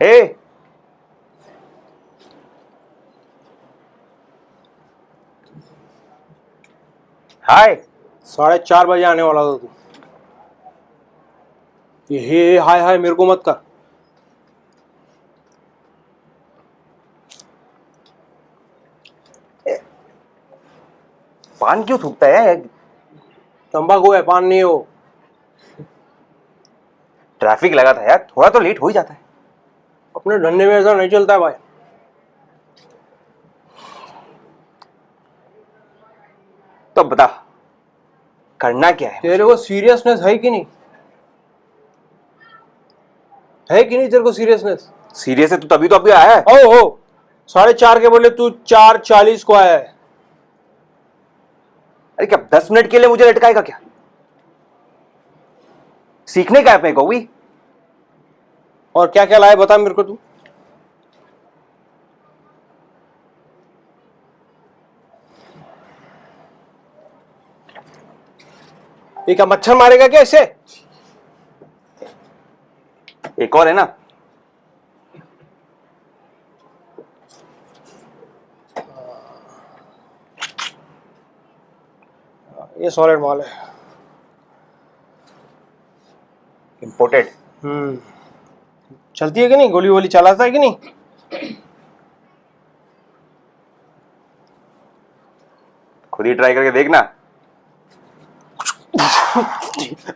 हे हाय। 4:30 बजे आने वाला था तू। ये हे हाय हाय मेरे को मत कर। पान क्यों थूकता है? तंबाकू है, पान नहीं हो। ट्रैफिक लगा था यार, थोड़ा तो लेट हो ही जाता है। अपने धंधे में ऐसा नहीं चलता है भाई। तो बता करना क्या है? तेरे को सीरियसनेस है कि नहीं? है कि नहीं तेरे को सीरियसनेस? सीरियस है तो तभी तो अभी आया है। ओ 4:30 के बोले तू 4:40 को आया है। अरे क्या 10 मिनट के लिए मुझे लटकाएगा क्या? सीखने का है अपने को भी। और क्या क्या लाए बता मेरे को तू। ये क्या मच्छर मारेगा क्या इसे? एक और है ना। ये सॉलिड मॉल है। इंपोर्टेड। चलती है कि नहीं? गोली वोली चलाता है कि नहीं? खुद ही ट्राई करके देखना।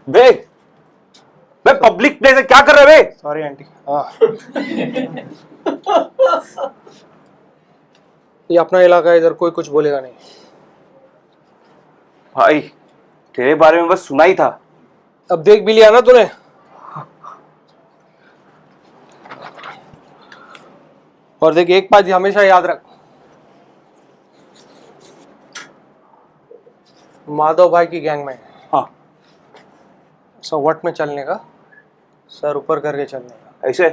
बे बे पब्लिक प्लेस है, क्या कर रहे बे? Sorry aunty. हाँ ये अपना इलाका है, इधर कोई कुछ बोलेगा नहीं। भाई तेरे बारे में बस सुना ही था। अब देख भी लिया ना तूने। और देख एक बात हमेशा याद रख, माधव भाई की गैंग में हाँ सवट में चलने का, सर ऊपर करके चलने का। ऐसे?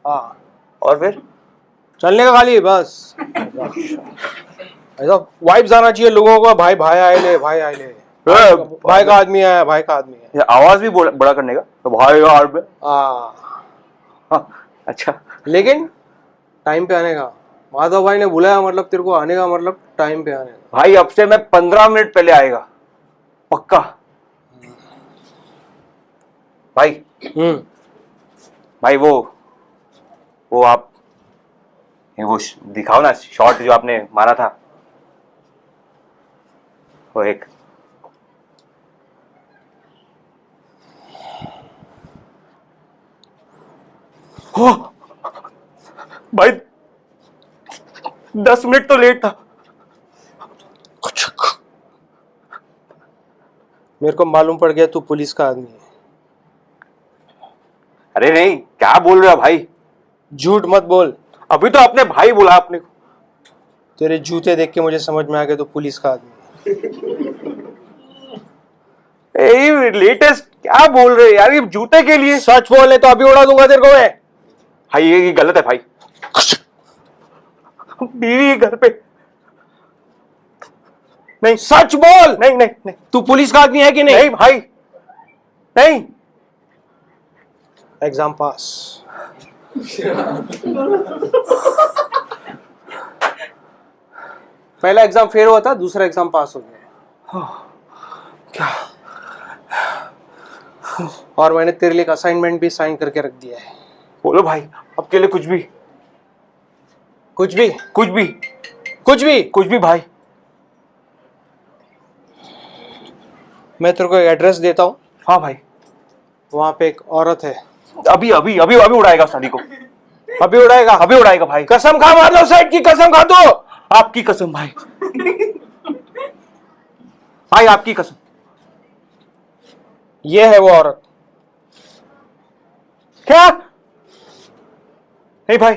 हाँ और फिर? चलने का खाली बस। ऐसा वाइब्स आना चाहिए लोगों को, भाई भाई आए ले, भाई आए ले, भाई का आदमी आया, भाई का आदमी है। ये आवाज भी बड़ा करने का तो भाई यार बे। हाँ, अच्छा। लेकिन टाइम पे आने का। माधव भाई ने बुलाया मतलब तेरे को आने का मतलब टाइम पे आने का। भाई अब से मैं 15 मिनट पहले आएगा पक्का। भाई भाई वो आप वो दिखाओ ना शॉट जो आपने मारा था वो एक। हो भाई 10 मिनट तो लेट था। मेरे को मालूम पड़ गया तू पुलिस का आदमी है। अरे नहीं, क्या बोल रहे हो भाई? झूठ मत बोल। अभी तो आपने भाई बोला आपने को। तेरे जूते देख के मुझे समझ में आ गया तू पुलिस का आदमी है। लेटेस्ट क्या बोल रहे हैं यार, ये जूते के लिए? सच बोले तो अभी उड़ा दूंगा तेरे को मैं। भाई ये गलत है भाई। बीवी है घर पे। नहीं सच बोल। नहीं नहीं नहीं। तू पुलिस का आदमी है कि नहीं? नहीं भाई नहीं। एग्जाम पास। पहला एग्जाम फेल हुआ था, दूसरा एग्जाम पास हो गया। क्या? और मैंने तेरे लिए एक असाइनमेंट भी साइन करके रख दिया है। बोलो भाई, आपके लिए कुछ भी। कुछ भी? कुछ भी कुछ भी? कुछ भी भाई। मैं तेरे को एक एड्रेस देता हूँ। हाँ भाई। वहां पे एक औरत है। अभी अभी अभी अभी उड़ाएगा शादी को। अभी उड़ाएगा? अभी उड़ाएगा भाई। कसम खा, माधव साइड की कसम खा तू। आपकी कसम भाई। भाई आपकी कसम। ये है वो औरत। क्या? नहीं भाई,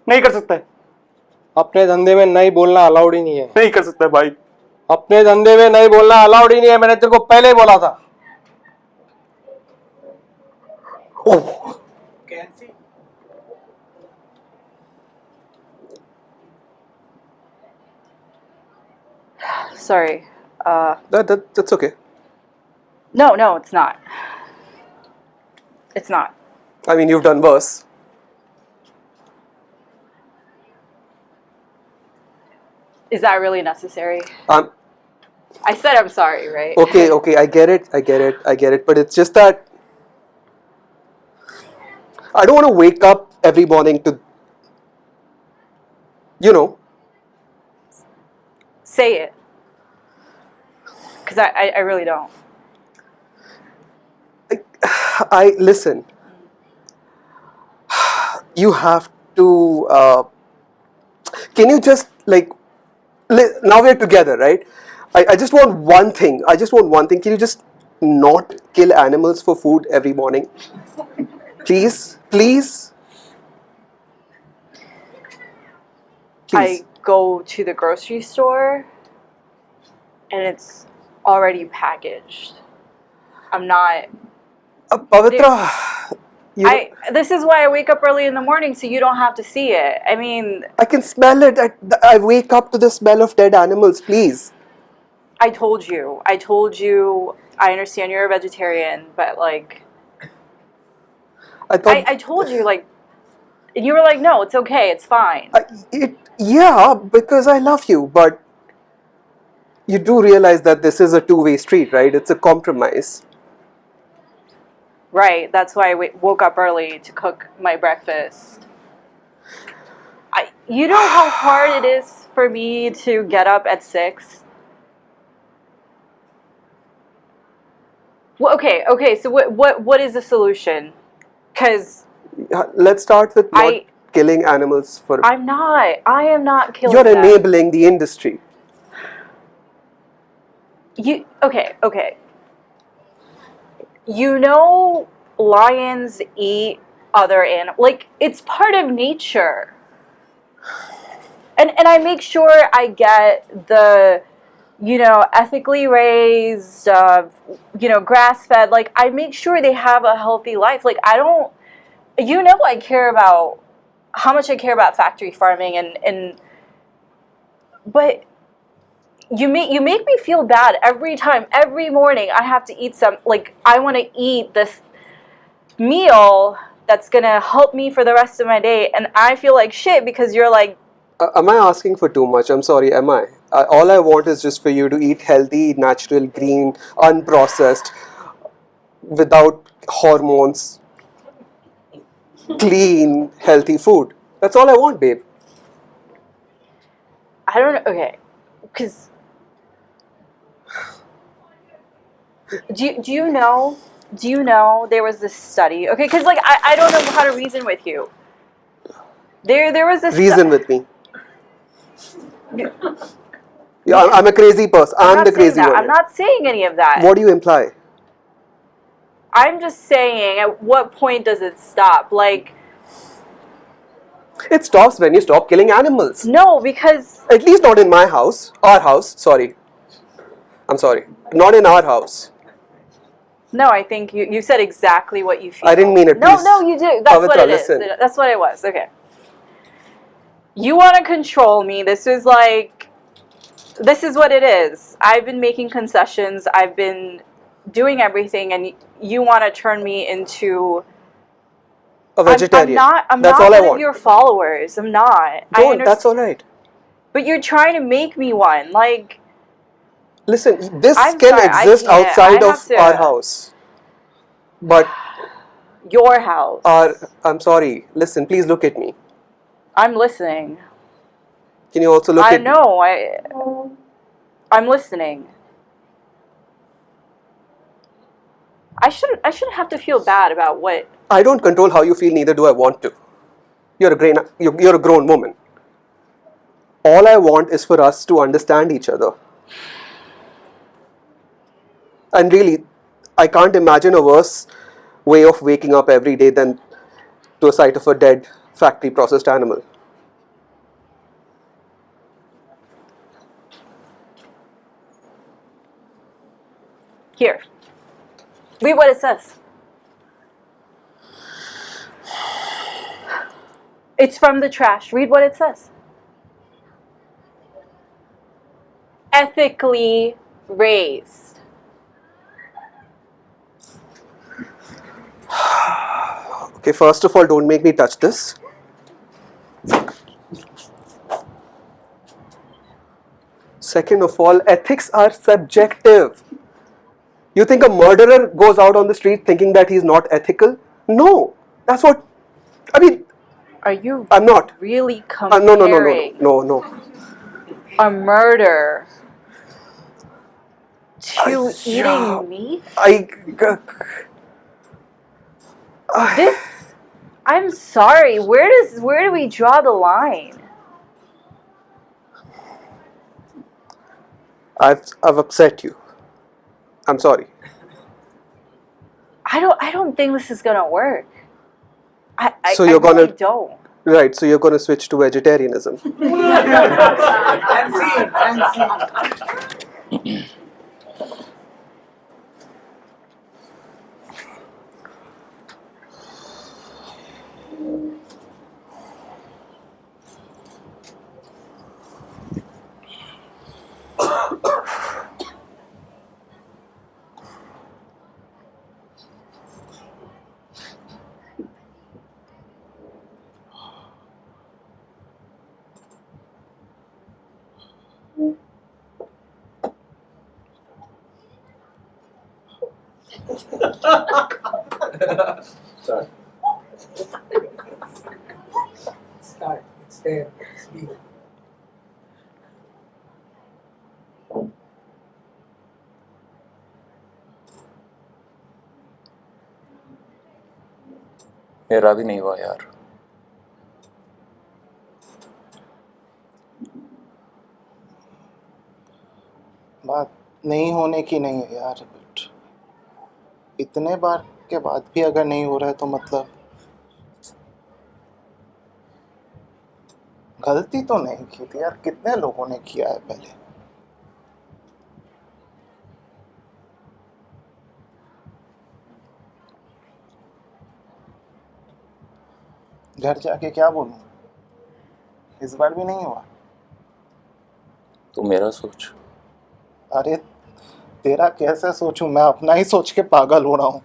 नहीं कर सकता है। अपने धंधे में नहीं बोलना अलाउड ही नहीं है। नहीं कर सकता है भाई। अपने धंधे में नहीं बोलना अलाउड ही नहीं है, मैंने तेरे को पहले ही बोला था। Sorry. That's okay. No, it's not. It's not. I mean, you've done worse. Is that really necessary? Um, I said I'm sorry, right? okay, I get it. But it's just that I don't want to wake up every morning to, you know, Say it. Because I really don't. I listen. You have to. Can you just like? Now we're together, right? I just want one thing. I just want one thing. Can you just not kill animals for food every morning? Please, please, please. I go to the grocery store and it's already packaged. I'm not. Pavitra, you know, This is why I wake up early in the morning so you don't have to see it. I mean, I can smell it. I wake up to the smell of dead animals. Please. I told you. I understand you're a vegetarian, but like, I thought. I told you, like, and you were like, no, it's okay, it's fine. Yeah, because I love you, but you do realize that this is a two-way street, right? It's a compromise. Right, that's why I woke up early to cook my breakfast. You know how hard it is for me to get up at 6? Well, okay, so what is the solution? Because Let's start with not killing animals for. I am not killing You're them. enabling the industry. Okay. You know, lions eat other animals. Like, it's part of nature. And I make sure I get the, ethically raised, grass fed. Like, I make sure they have a healthy life. Like, I don't, I care about how much I care about factory farming but you make me feel bad every morning I have to eat I want to eat this meal that's gonna help me for the rest of my day, and I feel like shit because you're like, Am I asking for too much? I'm sorry, am I? All I want is just for you to eat healthy, natural, green, unprocessed, without hormones, clean, healthy food. That's all I want, babe. I don't know. Okay, because do you know there was this study? Okay, because like I don't know how to reason with you. There was this Reason with me. Yeah, I'm a crazy person. I'm the crazy one. I'm not saying any of that. What do you imply? I'm just saying, at what point does it stop? Like, it stops when you stop killing animals. No, because at least not in my house. Our house. Sorry. I'm sorry. Not in our house. No, I think you said exactly what you feel. I didn't mean it. No, you did. That's Pavitra, what it listen. is. That's what it was. Okay. You want to control me. This is what it is. I've been making concessions. I've been doing everything, and you want to turn me into a vegetarian. I'm that's not all one I of want. your followers. I'm not. That's all right. But you're trying to make me one. Like, listen, this I'm can sorry, exist outside of our house. But your house. I'm sorry. Listen, please look at me. I'm listening. Can you also look at me? I know. I'm listening. I shouldn't have to feel bad about what. I don't control how you feel, neither do I want to. You're a grown woman. All I want is for us to understand each other. And really, I can't imagine a worse way of waking up every day than to a sight of a dead factory processed animal. Here. Read what it says. It's from the trash. Read what it says. Ethically raised. Okay, first of all, don't make me touch this. Second of all, ethics are subjective. You think a murderer goes out on the street thinking that he's not ethical? No, that's what. I mean, Are you I'm not. really No, comparing no. a murder to yeah. eating meat? This, I'm sorry. Where do we draw the line? I've upset you. I'm sorry. I don't think this is gonna work. So I you're gonna- really don't. Right, so you're going to switch to vegetarianism. Start. It's there. Speak. मेरा भी नहीं हुआ यार। बात नहीं होने की नहीं है यार, बट इतने बार के बाद भी अगर नहीं हो रहा है तो मतलब गलती तो नहीं की थी यार, कितने लोगों ने किया है पहले। घर जाके क्या बोलूं, इस बार भी नहीं हुआ। तू मेरा सोच। अरे तेरा कैसे सोचूं, मैं अपना ही सोच के पागल हो रहा हूँ।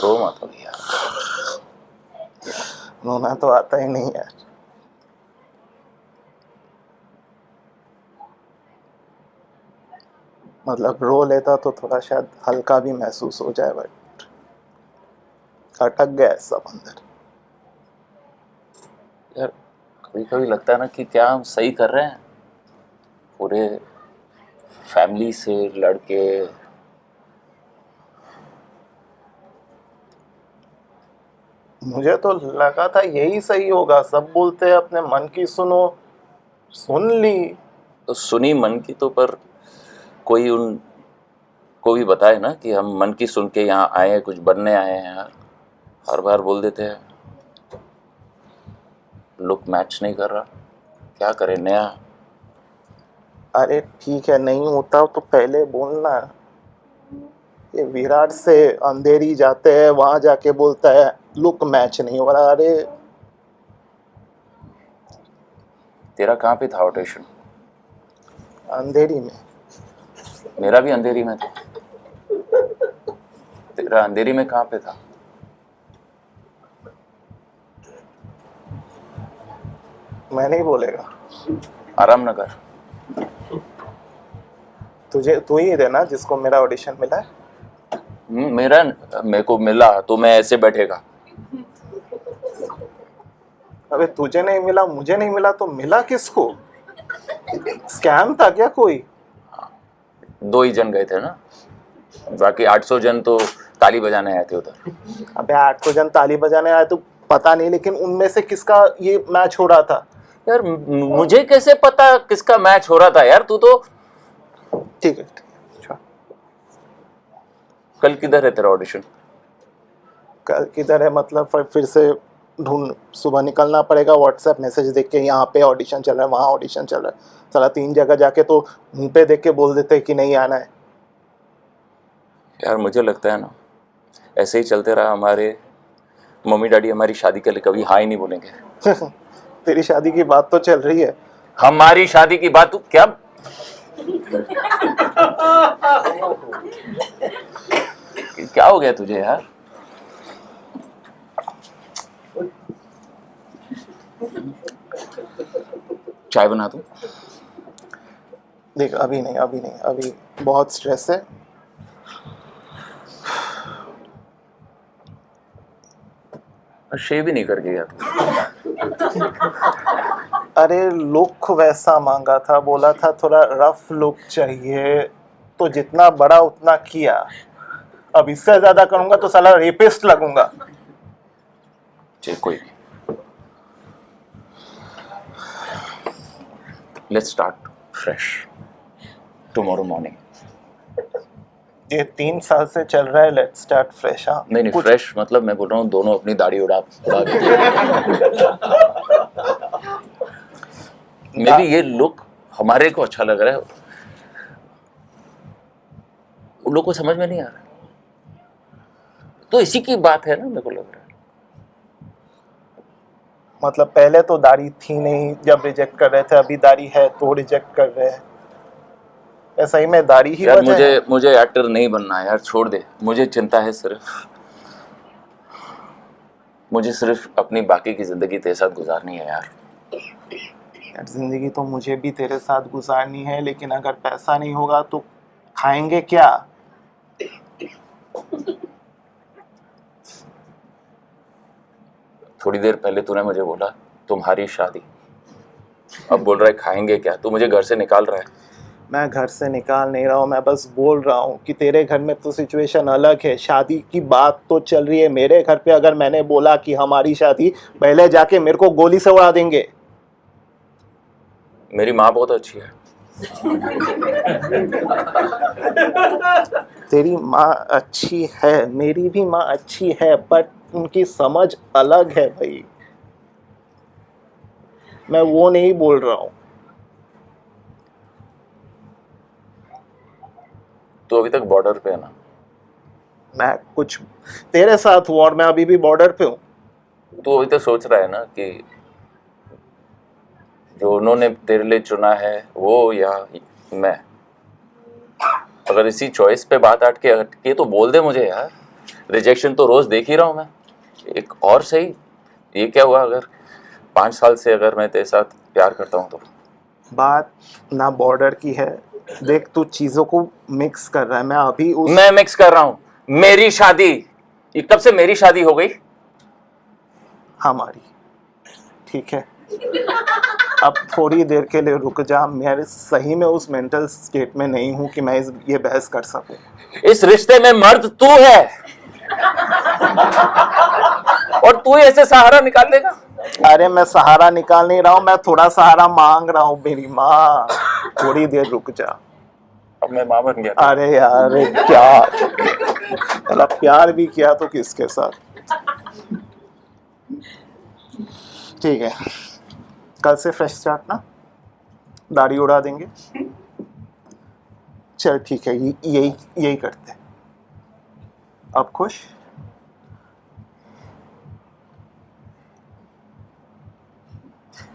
रो मत अभी यार। रोना तो आता ही नहीं यार। मतलब रो लेता तो थोड़ा शायद हल्का भी महसूस हो जाए, बट अटक गया सब अंदर। यार कभी कभी लगता है ना कि क्या हम सही कर रहे हैं। पूरे फैमिली से लड़के, मुझे तो लगा था यही सही होगा, सब बोलते हैं अपने मन की सुनो, सुन ली। तो सुनी मन की तो, पर कोई उन को भी बताए ना कि हम मन की सुन के यहाँ आए हैं, कुछ बनने आए हैं यार। हर बार बोल देते हैं लुक मैच नहीं कर रहा, क्या करें नया। अरे ठीक है, नहीं होता तो पहले बोलना। ये विराट से अंधेरी जाते हैं, वहां जाके बोलता है लुक मैच नहीं हो रहा। अरे तेरा कहाँ पे था ऑडिशन? अंधेरी में। मेरा भी अंधेरी में था। तेरा अंधेरी में कहाँ पे था? मैं नहीं बोलेगा। आराम नगर। तुझे तू ही है ना जिसको मेरा ऑडिशन मिला है। मेरे को मिला तो मैं ऐसे बैठेगा। अबे तुझे नहीं मिला, मुझे नहीं मिला, तो मिला किसको? स्कैम था क्या कोई? 2 ही जन गए थे ना, बाकी 800 जन तो ताली बजाने आए थे उधर। अबे 800 जन ताली बजाने आए तो पता नहीं, लेकिन उनमें से किसका ये मैच हो रहा था? यार मुझे कैसे पता किसका मैच हो रहा था यार? तू तो ठीक है, अच्छा। कल किधर है तेरा ऑडिशन? कल किधर है मतलब फिर से ढूंढ, सुबह निकलना पड़ेगा। व्हाट्सएप मैसेज देख के यहाँ पे ऑडिशन चल रहा है, वहाँ ऑडिशन चल रहा है। साला 3 जगह जाके तो मुंह पे देख के बोल देते कि नहीं आना है। यार मुझे लगता है ना ऐसे ही चलते रहा हमारे मम्मी डैडी हमारी शादी के लिए कभी हाँ ही नहीं बोलेंगे। तेरी शादी की बात तो चल रही है। हमारी शादी की बात, तू क्या क्या हो गया तुझे यार? चाय बना दूं? देख अभी नहीं, अभी बहुत स्ट्रेस है। शेव भी नहीं करके गया तू। अरे लुक वैसा मांगा था, बोला था थोड़ा रफ लुक चाहिए, तो जितना बड़ा उतना किया। अब इससे ज्यादा करूंगा तो साला रेपिस्ट लगूंगा। चल कोई नहीं, let's start fresh tomorrow morning. ये 3 साल से चल रहा है लेट्स स्टार्ट फ्रेश। हाँ नहीं कुछ फ्रेश मतलब मैं बोल रहा हूँ दोनों अपनी दाढ़ी उड़ा के। मे बी ये लुक हमारे को अच्छा लग रहा है, उन लोग को समझ में नहीं आ रहा, तो इसी की बात है ना, मेरे को लग रहा है। मतलब पहले तो दाढ़ी थी नहीं जब रिजेक्ट कर रहे थे, अभी दाढ़ी है तो रिजेक्ट कर रहे हैं। ऐसा ही में दाढ़ी ही यार वजह है। मुझे एक्टर नहीं बनना है यार, छोड़ दे। मुझे चिंता है सिर्फ अपनी बाकी की जिंदगी तेरे साथ गुजारनी है यार। यार जिंदगी तो मुझे भी तेरे साथ गुजारनी है, लेकिन अगर पैसा नहीं होगा तो खाएंगे क्या? थोड़ी देर पहले तूने मुझे बोला तुम्हारी शादी, अब बोल रहा है खाएंगे क्या? तू मुझे घर से निकाल रहा है। मैं घर से निकाल नहीं रहा हूँ, मैं बस बोल रहा हूँ कि तेरे घर में तो सिचुएशन अलग है। शादी की बात तो चल रही है। मेरे घर पे अगर मैंने बोला कि हमारी शादी, पहले जाके मेरे को गोली से उड़ा देंगे। मेरी माँ बहुत अच्छी है। तेरी माँ अच्छी है, मेरी भी माँ अच्छी है, बट उनकी समझ अलग है भाई। मैं वो नहीं बोल रहा हूँ। तो अभी तक बॉर्डर पे है ना? मैं कुछ तेरे साथ हूँ और मैं अभी भी बॉर्डर पे हूँ। तो अभी तो सोच रहा है ना कि जो उन्होंने तेरे लिए चुना है वो या मैं। अगर इसी चॉइस पे बात अटके तो बोल दे मुझे यार। रिजेक्शन तो रोज देख ही रहा हूँ मैं। एक और सही, ये क्या हुआ अगर 5 साल से अगर मैं तेरे साथ प्यार करता हूँ तो? बात ना बॉर्डर की है। देख तू चीजों को मिक्स कर रहा है। मैं अभी उस मैं मिक्स कर रहा हूँ? मेरी शादी, ये कब से मेरी शादी हो गई? हमारी, ठीक है। अब थोड़ी देर के लिए रुक जा। मैं सही में उस मेंटल स्टेट में नहीं हूँ कि मैं ये बहस कर सकूं। इस रिश्ते में मर्द तू है और तू ही ऐसे सहारा निकाल लेगा? अरे मैं सहारा निकाल नहीं रहा हूँ, मैं थोड़ा सहारा मांग रहा हूँ। मेरी माँ, थोड़ी देर रुक जा। अब मैं मां बन गया। अरे यार क्या मतलब प्यार भी किया तो किसके साथ? ठीक है, कल से फ्रेश स्टार्ट ना, दाढ़ी उड़ा देंगे। चल ठीक है, यही करते हैं। अब खुश?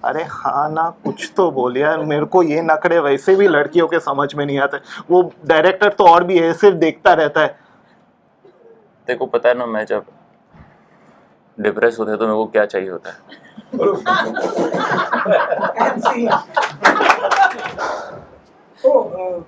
अरे हाँ ना, कुछ तो बोल यार। मेरे को ये नखरे वैसे भी लड़कियों के समझ में नहीं आते। वो डायरेक्टर तो और भी है, सिर्फ देखता रहता है। तेरे को पता है ना, मैं जब डिप्रेस होता है तो मेरे को क्या चाहिए होता है? And see. Oh,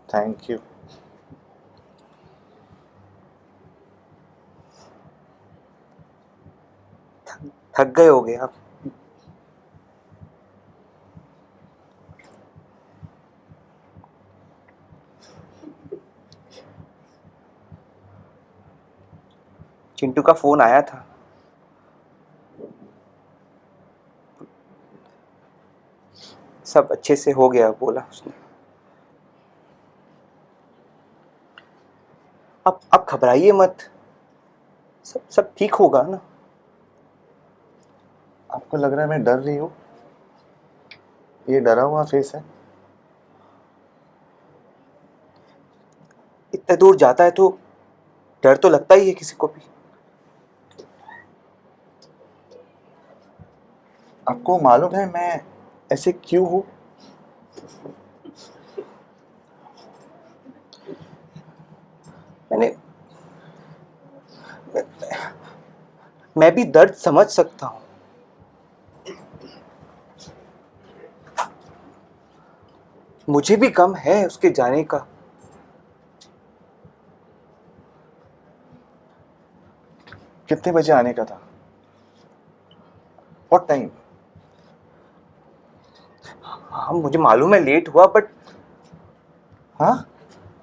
thank you. थक गए होगे आप। चिंटू का फोन आया था। सब अच्छे से हो गया बोला उसने। अब घबराइए मत, सब ठीक होगा ना। आपको लग रहा है मैं डर रही हूँ? ये डरा हुआ फेस है? इतने दूर जाता है तो डर तो लगता ही है किसी को भी। आपको मालूम है मैं ऐसे क्यों हूं? मैं भी दर्द समझ सकता हूं। मुझे भी गम है उसके जाने का। कितने बजे आने का था? What time? हाँ मुझे मालूम है लेट हुआ, बट हाँ,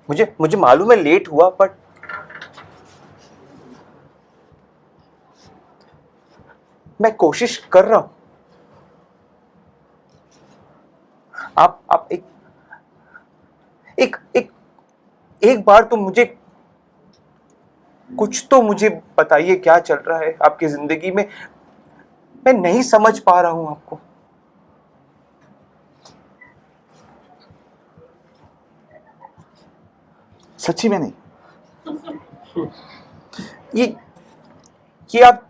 मुझे मालूम है लेट हुआ, बट मैं कोशिश कर रहा हूं। आप एक बार तो मुझे कुछ तो मुझे बताइए क्या चल रहा है आपकी जिंदगी में। मैं नहीं समझ पा रहा हूं आपको। सच्ची में नहीं। ये आप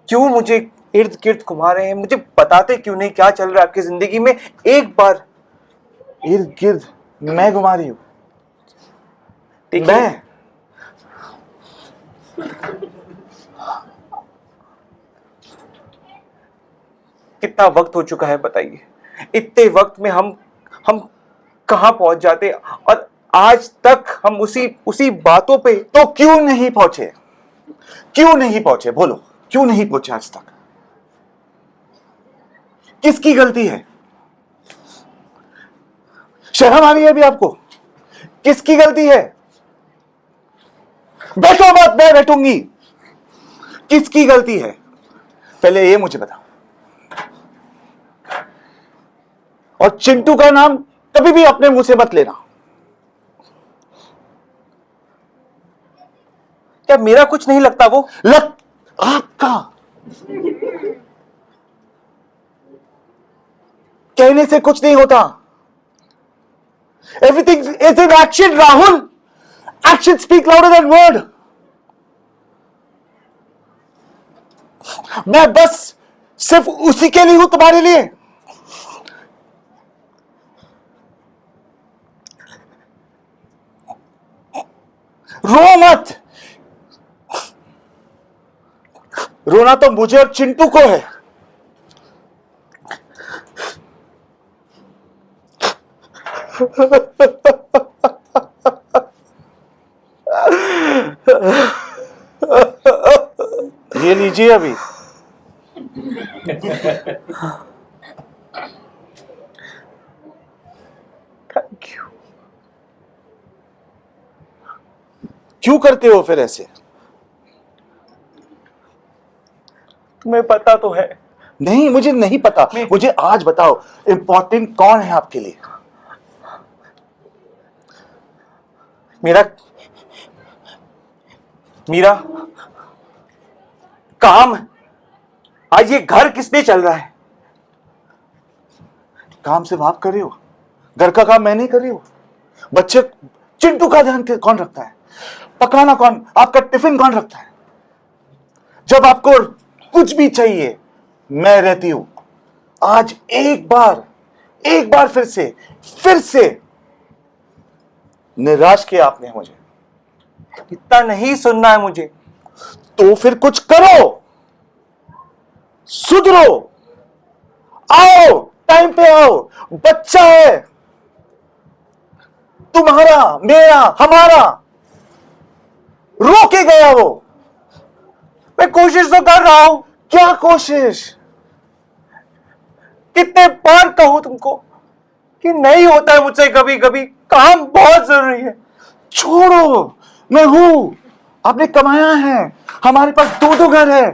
क्यों मुझे इर्द गिर्द घुमा रहे हैं? मुझे बताते क्यों नहीं क्या चल रहा है आपकी जिंदगी में? एक बार। इर्द गिर्द मैं घुमा रही हूँ? देखिए, मैं कितना वक्त हो चुका है बताइए। इतने वक्त में हम कहां पहुंच जाते, और आज तक हम उसी बातों पे। तो क्यों नहीं पहुंचे? क्यों नहीं पहुंचे बोलो, क्यों नहीं पहुंचे आज तक? किसकी गलती है? शर्म आ रही है अभी आपको? किसकी गलती है? बैठो मत, मैं बैठूंगी। किसकी गलती है पहले ये मुझे बताओ। और चिंटू का नाम कभी भी अपने मुंह से मत लेना। क्या मेरा कुछ नहीं लगता? वो लग आपका कहने से कुछ नहीं होता। Everything is in action Rahul. Action speak louder than word. मैं बस सिर्फ उसी के लिए हूं, तुम्हारे लिए। रो मत। रोना तो मुझे और चिंटू को है। ये लीजिए अभी। Thank you. क्यों करते हो फिर ऐसे? तुम्हें पता तो है। नहीं, मुझे नहीं पता। मुझे आज बताओ, इंपॉर्टेंट कौन है आपके लिए? मीरा काम। आज ये घर किसने चल रहा है? काम से बात कर रहे हो? घर का काम मैं नहीं कर रही हूँ? बच्चे चिंटू का ध्यान कौन रखता है? पकाना कौन, आपका टिफिन कौन रखता है? जब आपको कुछ भी चाहिए मैं रहती हूं। आज एक बार फिर से निराश किया आपने मुझे। इतना नहीं सुनना है मुझे। तो फिर कुछ करो, सुधरो, आओ, टाइम पे आओ। बच्चा है तुम्हारा, मेरा, हमारा, रो के गया वो। मैं कोशिश तो कर रहा हूं। क्या कोशिश? कितने बार कहूं तुमको कि नहीं होता है मुझसे कभी कभी, काम बहुत जरूरी है। छोड़ो, मैं हूं, आपने कमाया है, हमारे पास 2 घर है।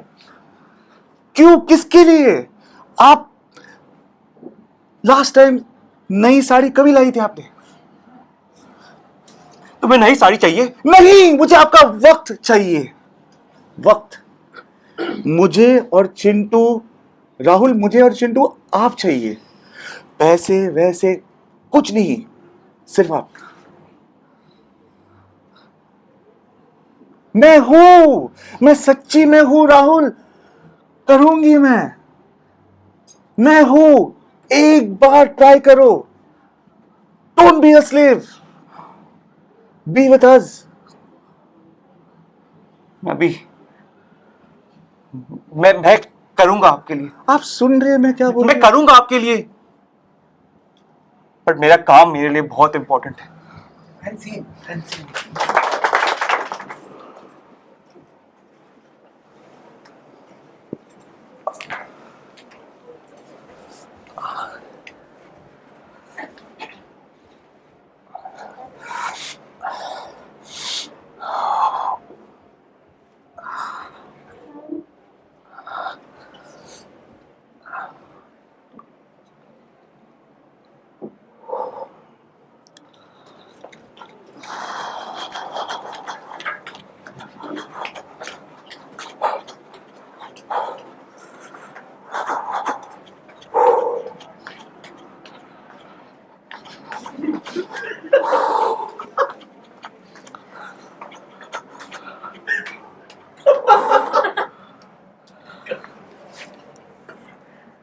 क्यों, किसके लिए? आप लास्ट टाइम नई साड़ी कभी लाई थी आपने? तुम्हें नई साड़ी चाहिए? नहीं, मुझे आपका वक्त चाहिए। वक्त। मुझे और चिंटू, राहुल, मुझे और चिंटू आप चाहिए। पैसे वैसे कुछ नहीं, सिर्फ आप। मैं हूं, मैं सच्ची में हूं राहुल, करूंगी मैं हूं। एक बार ट्राई करो। Don't be a slave, be with us. मैं करूंगा आपके लिए। आप सुन रहे हैं मैं क्या बोल मैं रहा हूं? करूंगा आपके लिए, पर मेरा काम मेरे लिए बहुत इंपॉर्टेंट है। Francine.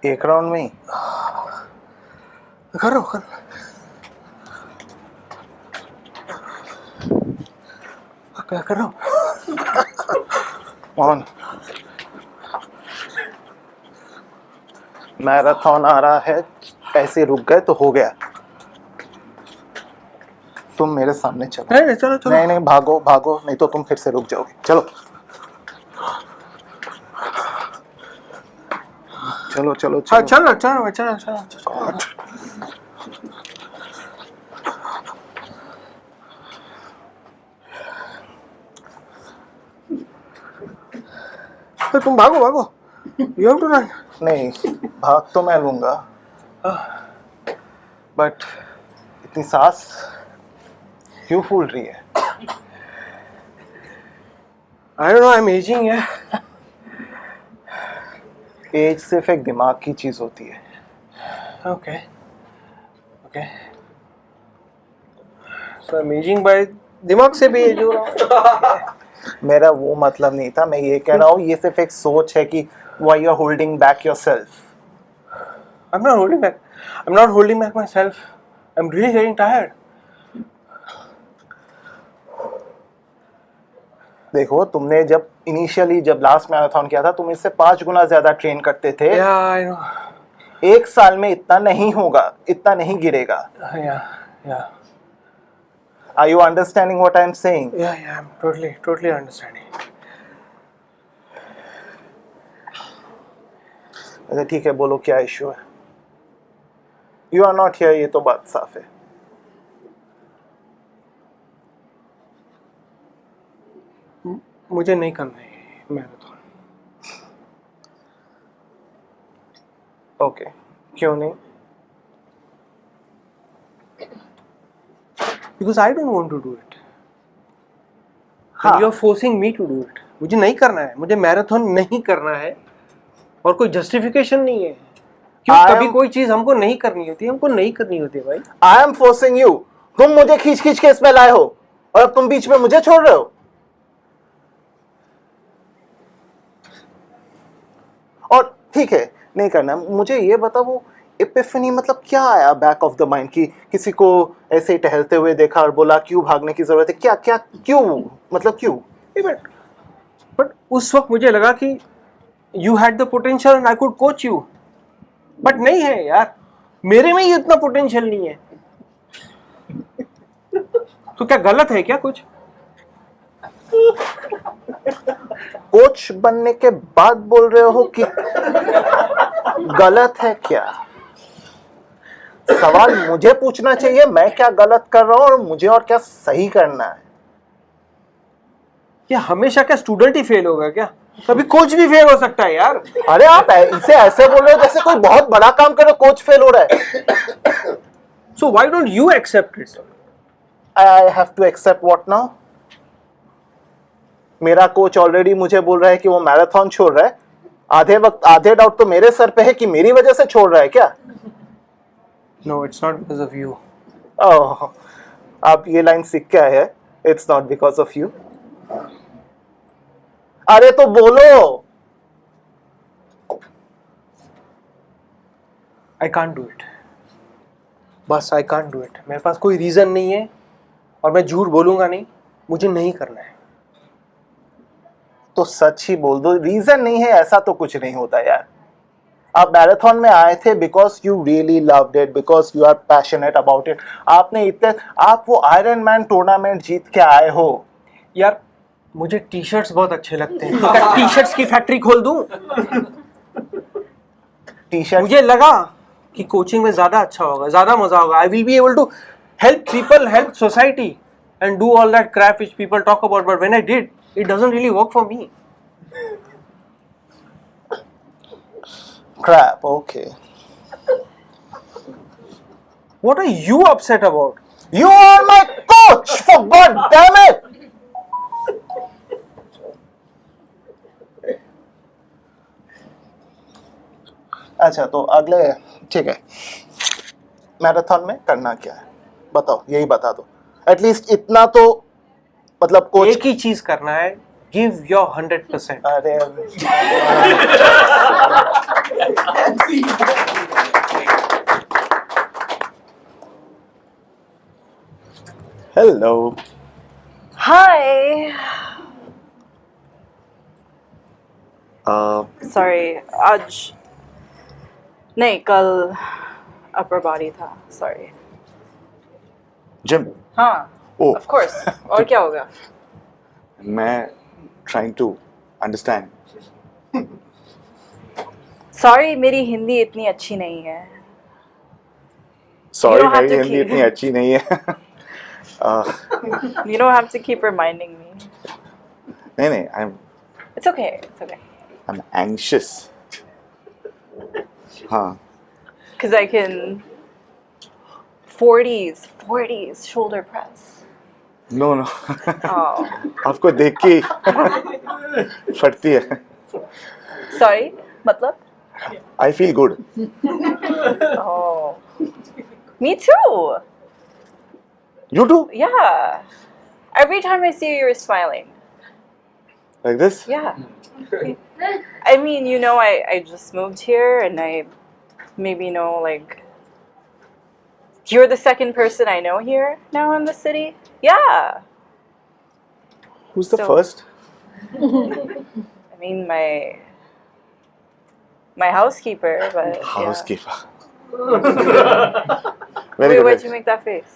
एक राउंड में ही करो। क्या करो? ऑन। मैराथन आ रहा है, पैसे रुक गए तो हो गया। तुम मेरे सामने चलो। नहीं चलो चलो। नहीं, भागो भागो, नहीं तो तुम फिर से रुक जाओगे। चलो चलो चलो हाँ चलो। चलो। तो तुम भागो, यू हैव टू रन। नहीं, भाग तो मैं लूंगा, बट इतनी सांस क्यों फूल रही है? I don't know, I am aging है। एज सिर्फ एक दिमाग की चीज होती है। Okay so I am aging by दिमाग से भी एज हो रहा हूँ। मेरा वो मतलब नहीं था, मैं ये कह रहा हूँ, ये सिर्फ एक सोच है कि why you are holding back yourself. I'm not holding back myself. I'm really getting tired. देखो, तुमने जब इनिशियली जब लास्ट मैराथन किया था, तुम इससे 5 गुना ज्यादा ट्रेन करते थे। Yeah, I know. 1 साल में इतना नहीं होगा, इतना नहीं गिरेगा। Yeah. Are you understanding what I'm saying? Yeah, I'm totally understanding. अच्छा ठीक है, बोलो क्या इश्यू है? You are not here, ये तो बात साफ है। मुझे नहीं करना है मैराथन। ओके, क्यों नहीं? Because I don't want to do it. हाँ। And you are forcing me to do it. मुझे नहीं करना है, मुझे मैराथन नहीं करना है, और कोई जस्टिफिकेशन नहीं है। क्यों I कभी am- कोई चीज हमको नहीं करनी होती, हमको नहीं करनी होती भाई। I am forcing you. तुम मुझे खींच खींच के इसमें लाए हो और अब तुम बीच में मुझे छोड़ रहे हो। और ठीक है, नहीं करना। मुझे ये बता, वो एपिफनी मतलब क्या आया बैक ऑफ द माइंड कि किसी को ऐसे ही टहलते हुए देखा और बोला क्यों भागने की जरूरत है? क्या क्या क्यों, मतलब क्यों? बट उस वक्त मुझे लगा कि you had the potential and I could coach you, but नहीं है यार, मेरे में ही इतना पोटेंशियल नहीं है। तो क्या गलत है क्या कुछ? कोच बनने के बाद बोल रहे हो कि गलत है क्या? सवाल मुझे पूछना चाहिए, मैं क्या गलत कर रहा हूं और मुझे और क्या सही करना है। क्या हमेशा क्या स्टूडेंट ही फेल होगा क्या? कभी कोच भी फेल हो सकता है यार। अरे आप इसे ऐसे बोल रहे हो जैसे कोई बहुत बड़ा काम कर रहे हो, कोच फेल हो रहा है। So why don't you accept it? I have to accept what now? मेरा कोच ऑलरेडी मुझे बोल रहा है कि वो मैराथन छोड़ रहा है। आधे डाउट तो मेरे सर पे है कि मेरी वजह से छोड़ रहा है क्या? No, it's not because of you. Oh, आप ये लाइन सीख के आए हैं, it's not because of you. अरे तो बोलो। आई कांट डू इट, बस आई कांट डू इट। मेरे पास कोई रीजन नहीं है और मैं झूठ बोलूंगा नहीं, मुझे नहीं करना है। तो सच ही बोल दो, रीजन नहीं है ऐसा तो कुछ नहीं होता यार। आप मैराथन में आए थे because you really loved it, because you are passionate about it. आप वो आयरन मैन टूर्नामेंट जीत के आए हो। यार मुझे टी शर्ट्स बहुत अच्छे लगते हैं, तो क्या टी शर्ट्स की फैक्ट्री खोल दूं? टी शर्ट मुझे लगा कि कोचिंग में ज्यादा अच्छा होगा, ज्यादा मजा होगा। I will be able to help people, help society and do all that crap which people talk about, but when I did it doesn't really work for me. crap, okay. What are you upset about? You are my coach, for God damn it! अच्छा, तो अगले, ठीक है, marathon में करना क्या है बताओ, यही बता दो। एटलीस्ट इतना तो, मतलब कोच। एक ही चीज करना है, गिव योर 100%। अरे हेलो। Hi. Sorry, आज नहीं, कल upper body था. Sorry. जिम हाँ. Oh. Of course. और क्या होगा? मैं ट्राइंग टू अंडरस्टैंड। Sorry, मेरी हिंदी इतनी अच्छी नहीं है. सॉरी, don't have मेरी to हिंदी keep- इतनी अच्छी नहीं है। You don't have to keep reminding me. नहीं नहीं, I It's okay. It's okay. Am anxious. हाँ, Because I can 40s shoulder press. No no, Oh. आपको देख के ही फटती है। Sorry, मतलब? I feel good. Oh. Me too. You do Yeah. Every time I see you, you're smiling. Like this? Yeah. I mean, you know, I just moved here and I maybe know, like, you're the second person I know here now in the city. Yeah. Who's the So- first? I mean, my housekeeper, but yeah. Housekeeper. Wait, Very why'd you good. make that face?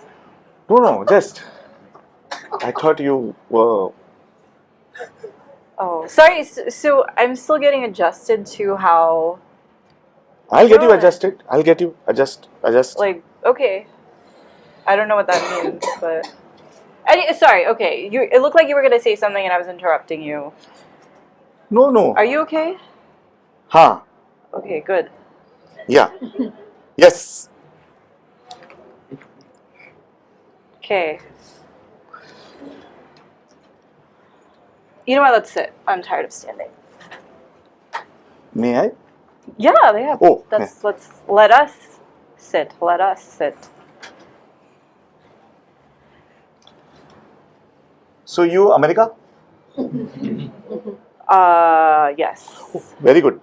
No, just. I thought you were. Oh, sorry. So I'm still getting adjusted to how, I'll get you Sure. adjusted. I'll get you adjust. like, okay. I don't know what that means, but. Sorry, okay. It looked like you were going to say something and I was interrupting you. No, no. Are you okay? हाँ. Okay, good. Yeah. Yes. Okay. You know what? Let's sit. I'm tired of standing. May I? Yeah, they have. Oh, Let us sit. Let us sit. So you America? Yes. Very good.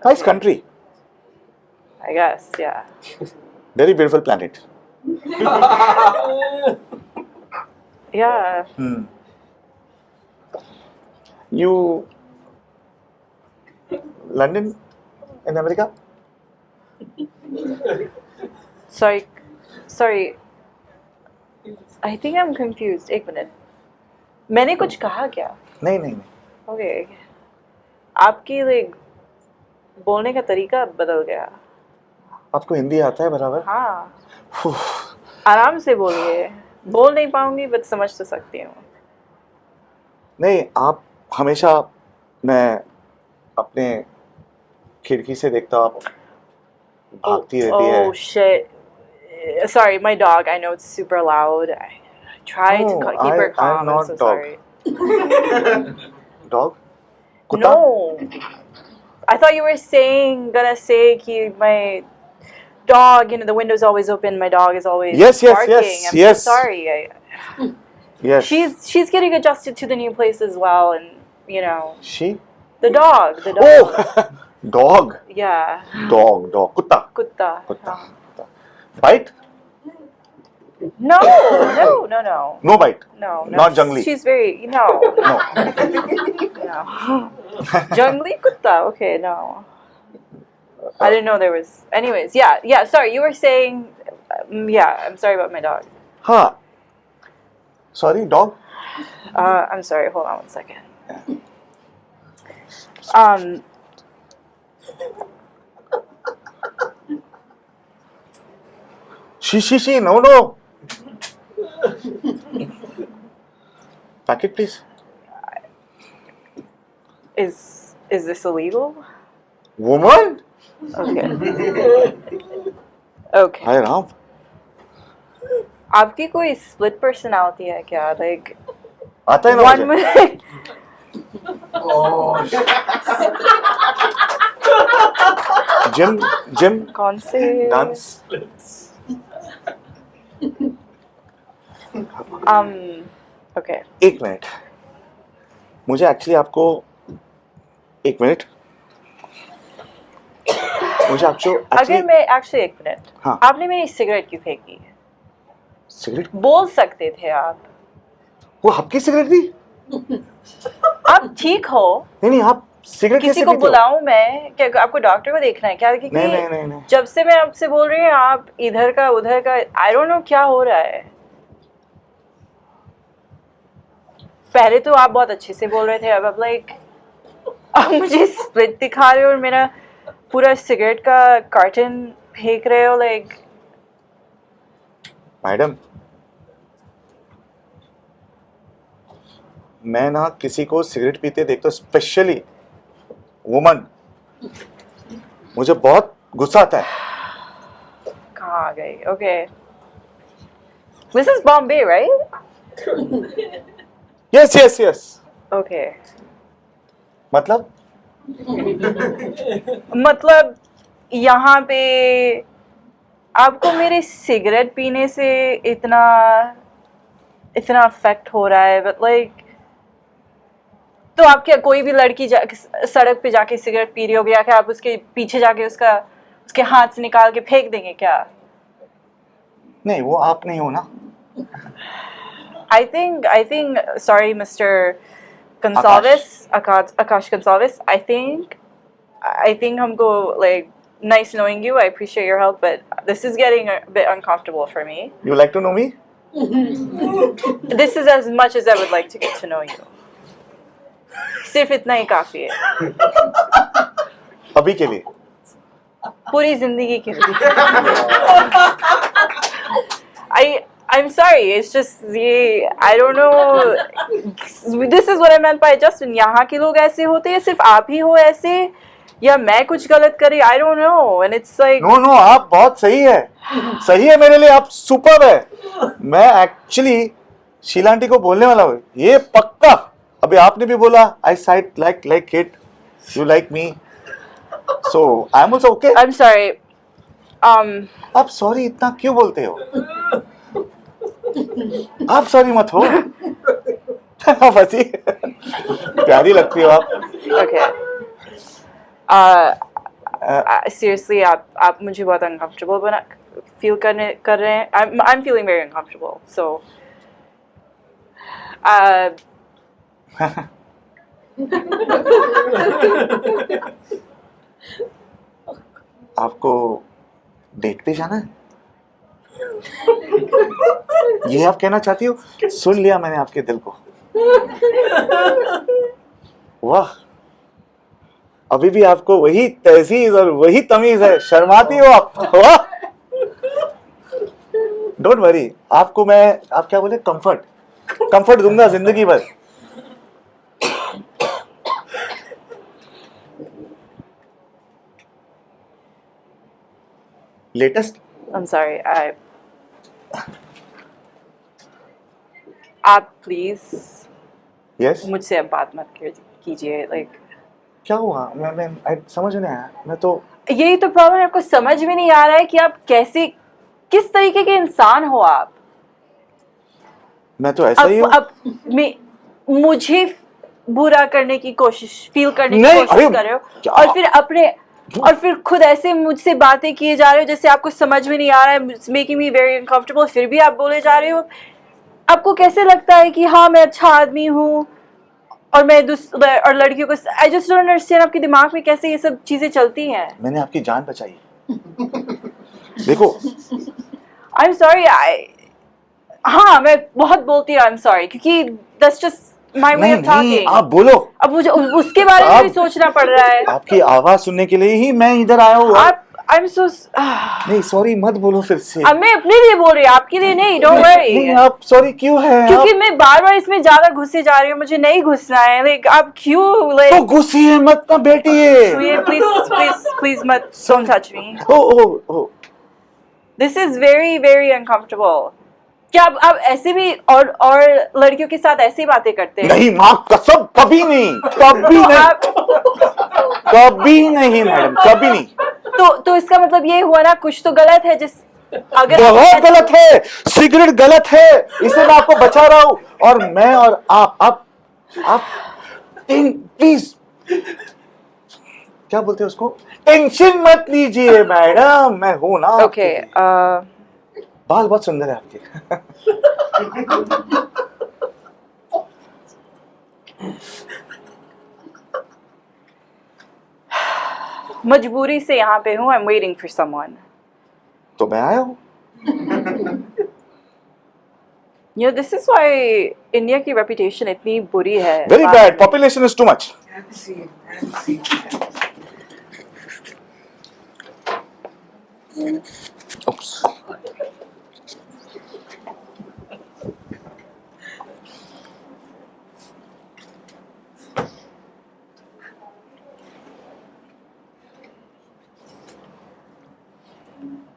Nice country. I guess, yeah. Very beautiful planet. Yeah. You London in America? Sorry. I think I'm confused. एक minute. मैंने कुछ कहा क्या? नहीं नहीं नहीं. Okay. आपकी like बोलने का तरीका बदल गया. आपको हिंदी आता है बराबर? हाँ. आराम से बोलिए. बोल नहीं पाऊंगी बट समझ तो सकती हूँ. नहीं, आप हमेशा मैं अपने खिड़की से देखता हूँ, आप भागती रहती है. Oh shit. Sorry, my dog. I know it's super loud. I try to No, keep her I'm calm. not I'm so dog. sorry. Dog? कुत्ता? No. I thought you were gonna say कि my dog, the window's always open. My dog is always Yes, yes, barking. yes, I'm yes. so sorry. Yes. She's getting adjusted to the new place as well, and She? the dog. Oh, dog. Yeah. Dog. कुत्ता. Kutta. Bite? No. No bite. No. Not jungly. She's very no. Jungly kutta. Okay, no. I didn't know there was. Anyways, yeah. Sorry, you were saying. Yeah, I'm sorry about my dog. हाँ. Sorry, dog. I'm sorry. Hold on one second. She. No. Packet, please. Is this illegal? Woman? Okay. Okay. Hi, Ram. आपकी कोई split personality है क्या? Like आता है ना one मुझे. minute. Gym. कौन से? Dance. Okay. एक मिनट. मुझे एक्चुअली आपको एक मिनट. मुझे आपको अगर मैं actually एक मिनट. हाँ. आपने मेरी सिगरेट क्यों फेंकी? सिगरेट. बोल सकते थे आप. वो आपकी सिगरेट थी? आप ठीक हो? नहीं, आप सिगरेट किसी कैसे को पीते हो? बुलाऊं मैं? क्या आपको डॉक्टर को देखना है क्या? क्योंकि नहीं. जब से मैं आपसे बोल रही हूँ आप इधर का उधर का आई डोंट नो क्या हो रहा है. पहले तो आप बहुत अच्छे से बोल रहे थे, अब लाइक अब मुझे स्प्लिट दिखा रहे हो और मेरा पूरा सिगरेट का कार्टन फेंक रहे हो लाइक. मैडम, मैं ना किसी को सिगरेट पीते देखता हूँ, स्पेशली वुमन, मुझे बहुत गुस्सा आता है. कहाँ आ गई? Okay. This is Bombay, right? Yes. Okay. मतलब यहाँ पे आपको मेरे सिगरेट पीने से इतना अफेक्ट हो रहा है, बट लाइक तो आप क्या कोई भी लड़की सड़क पे जाके सिगरेट पी रही होगी या क्या आप उसके पीछे जाके उसके हाथ से निकाल के फेंक देंगे क्या? नहीं, वो आप नहीं हो ना. I think sorry Mr. Gonsalves, Akash Gonsalves, I think हमको like nice knowing you. I appreciate your help, but this is getting a bit uncomfortable for me. You like to know me? This is as much as I would like to get to know you. सिर्फ इतना ही काफी है. अभी के लिए. पूरी जिंदगी के लिए. I'm sorry, it's just I don't know. This is what I meant by Justin. यहाँ के लोग ऐसे होते हैं, सिर्फ आप ही हो ऐसे या मैं कुछ गलत करी? I don't know, and it's like No, आप बहुत सही है मेरे लिए, आप सुपर है. मैं एक्चुअली शीला आंटी को बोलने वाला हूँ ये पक्का. अभी आपने भी बोला I said like it, you like me. So I am also okay. I'm sorry. आप सॉरी इतना क्यों बोलते हो? आप सॉरी मत हो। आप हंसी प्यारी लगती हो आप। Okay. Seriously, आप मुझे बहुत uncomfortable बना feel कर रहे हैं. I'm feeling very uncomfortable. So, आपको डेट पे जाना है? ये आप कहना चाहती हो? सुन लिया मैंने आपके दिल को। वाह, अभी भी आपको वही तहजीब और वही तमीज है, शर्माती हो आप। वाह, डोंट वरी, आपको मैं, आप क्या बोले, कंफर्ट दूंगा जिंदगी भर। Latest I'm sorry. आप प्लीज यस, मुझसे अब बात मत कीजिए. Like, क्या हुआ? मैं समझ नहीं आया। मैं तो यही तो प्रॉब्लम है. आपको समझ में नहीं आ रहा है कि आप किस तरीके के इंसान हो आप. मैं तो ऐसा ही हूँ। अब मुझे बुरा करने की कोशिश फील करने की नहीं, कोशिश अरे, कर रहे हो क्या? और फिर खुद ऐसे मुझसे बातें किए जा रहे हो जैसे आपको समझ में नहीं आ रहा है. Making me very uncomfortable. फिर भी आप बोले जा रहे हो. आपको कैसे लगता है कि हाँ मैं अच्छा आदमी हूँ और मैं और लड़कियों को आई जस्ट डोंट अंडरस्टैंड आपके दिमाग में कैसे ये सब चीजें चलती हैं. मैंने आपकी जान बचाई। देखो, आई एम सॉरी. हाँ मैं बहुत बोलती हूँ आई एम सॉरी क्योंकि दैट्स जस्ट माय वे नहीं ऑफ नहीं, टॉकिंग. आप बोलो। अब मुझे उसके बारे में भी सोचना पड़ रहा है. आपकी आवाज सुनने के लिए ही मैं इधर आया हूँ। आप आई एम सो नहीं, सॉरी मत बोलो फिर से। अब मैं अपने लिए बोल रही हूँ आपके लिए नहीं. Don't worry. नहीं, आप सॉरी क्यों है? क्योंकि मैं बार इसमें ज्यादा घुसे जा रही हूँ. मुझे नहीं घुसना है. लाइक आप क्यों लाइक तो गुस्से मत ना बैठिए। प्लीज प्लीज प्लीज मत. Don't touch me. Oh this is very very uncomfortable. क्या आप ऐसे भी और लड़कियों के साथ ऐसी बातें करते हैं? नहीं, माँ कसम, कभी नहीं, कभी तो नहीं, कभी नहीं मैडम, कभी नहीं। तो इसका मतलब ये हुआ ना कुछ तो गलत है. जिस अगर बहुत गलत है, सिगरेट गलत है, इसे मैं आपको बचा रहा हूँ। और मैं और आप प्लीज, क्या बोलते हैं उसको, टेंशन मत लीजिए मैडम, मैं हूं ना। ओके. बाल बहुत सुंदर है आपके। मजबूरी से यहाँ पे हूँ. I am waiting for someone. तो मैं आया हूँ। You know, this is why India की रेपुटेशन इतनी बुरी है. Very bad, population is too much.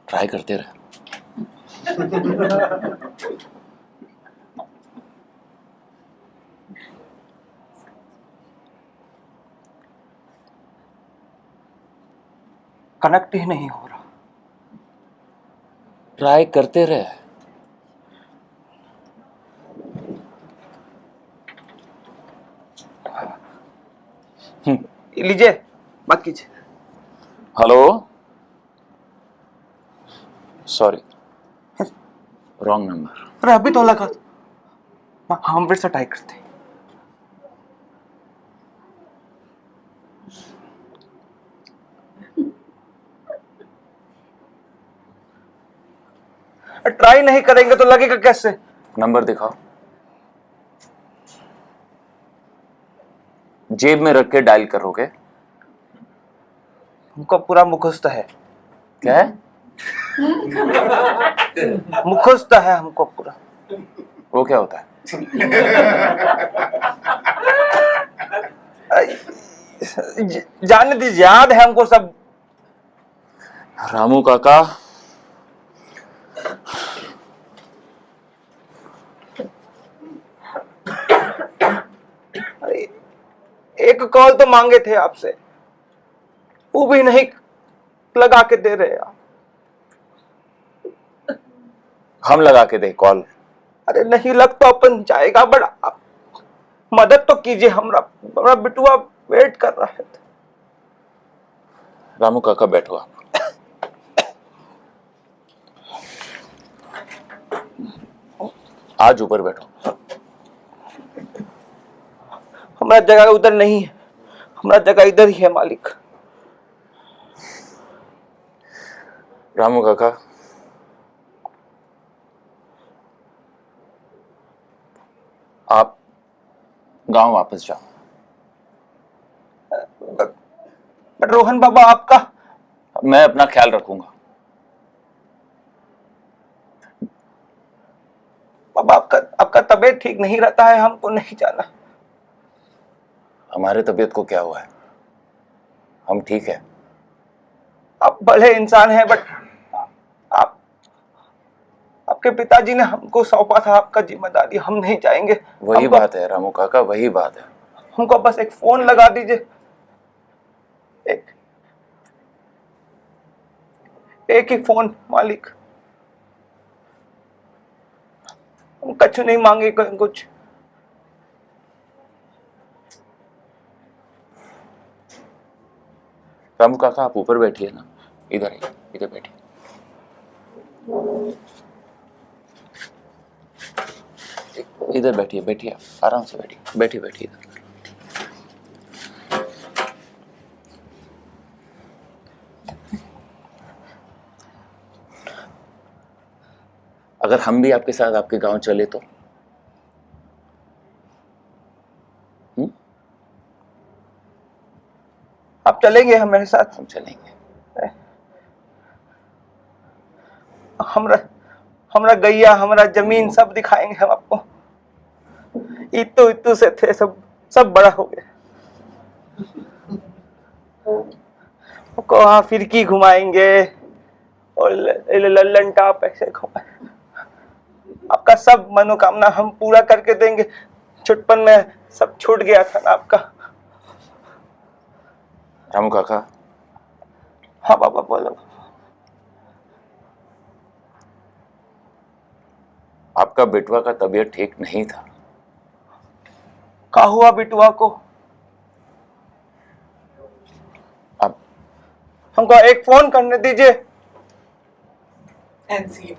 Try करते रहे। कनेक्ट ही नहीं हो रहा. ट्राई करते रहे। लीजिए, बात कीजिए. Hello, sorry, wrong number. अरे अभी तो लगा. हम फिर से ट्राई करते हैं. ट्राई नहीं करेंगे तो लगेगा कैसे? नंबर दिखाओ। जेब में रख के डायल करोगे? हमको पूरा मुखस्त है. क्या है? मुखस्त है हमको पूरा. वो क्या होता है? जाने दीजिए, याद है हमको सब. रामू काका, एक कॉल तो मांगे थे आपसे. वो भी नहीं लगा के दे रहे आप। हम लगा के दे कॉल? अरे नहीं लग तो अपन जाएगा, बट आप मदद तो कीजिए, हमरा बिटुआ वेट कर रहा है। रामू काका बैठो आप। आज ऊपर बैठो। हमारा जगह उधर नहीं है, हमारा जगह इधर ही है मालिक। रामू काका, आप गांव वापस जाओ। बट रोहन बाबा आपका, मैं अपना ख्याल रखूंगा। बाबा आपका तबीयत ठीक नहीं रहता है, हमको नहीं जाना। हमारे तबीयत को क्या हुआ है? हम ठीक है। आप भले इंसान हैं, बट आपके पिताजी ने हमको सौंपा था आपका जिम्मेदारी, हम नहीं जाएंगे। वही बात है रामू काका, वही बात है। हमको बस एक फोन लगा दीजिए, एक ही फोन मालिक। हम कछु नहीं मांगे कुछ। रामू काका आप ऊपर बैठिए ना, इधर बैठिए। इधर बैठिए, आराम से बैठिए इधर। अगर हम भी आपके साथ आपके गांव चले तो? आप चलेंगे हमारे साथ? हम चलेंगे। हमरा गैया, हमरा जमीन सब दिखाएंगे हम आपको। इतू से थे, सब बड़ा हो गया। आपको वहां फिरकी घुमाएंगे और लल्लन टाप ऐसे घुमाएंगे। आपका सब मनोकामना हम पूरा करके देंगे। छुटपन में सब छूट गया था ना आपका। रामू काका। हाँ बाबा बोलो। आपका बेटवा का तबीयत ठीक नहीं था। क्या हुआ बिटुआ को? आप हमको एक फोन करने दीजिए। And see.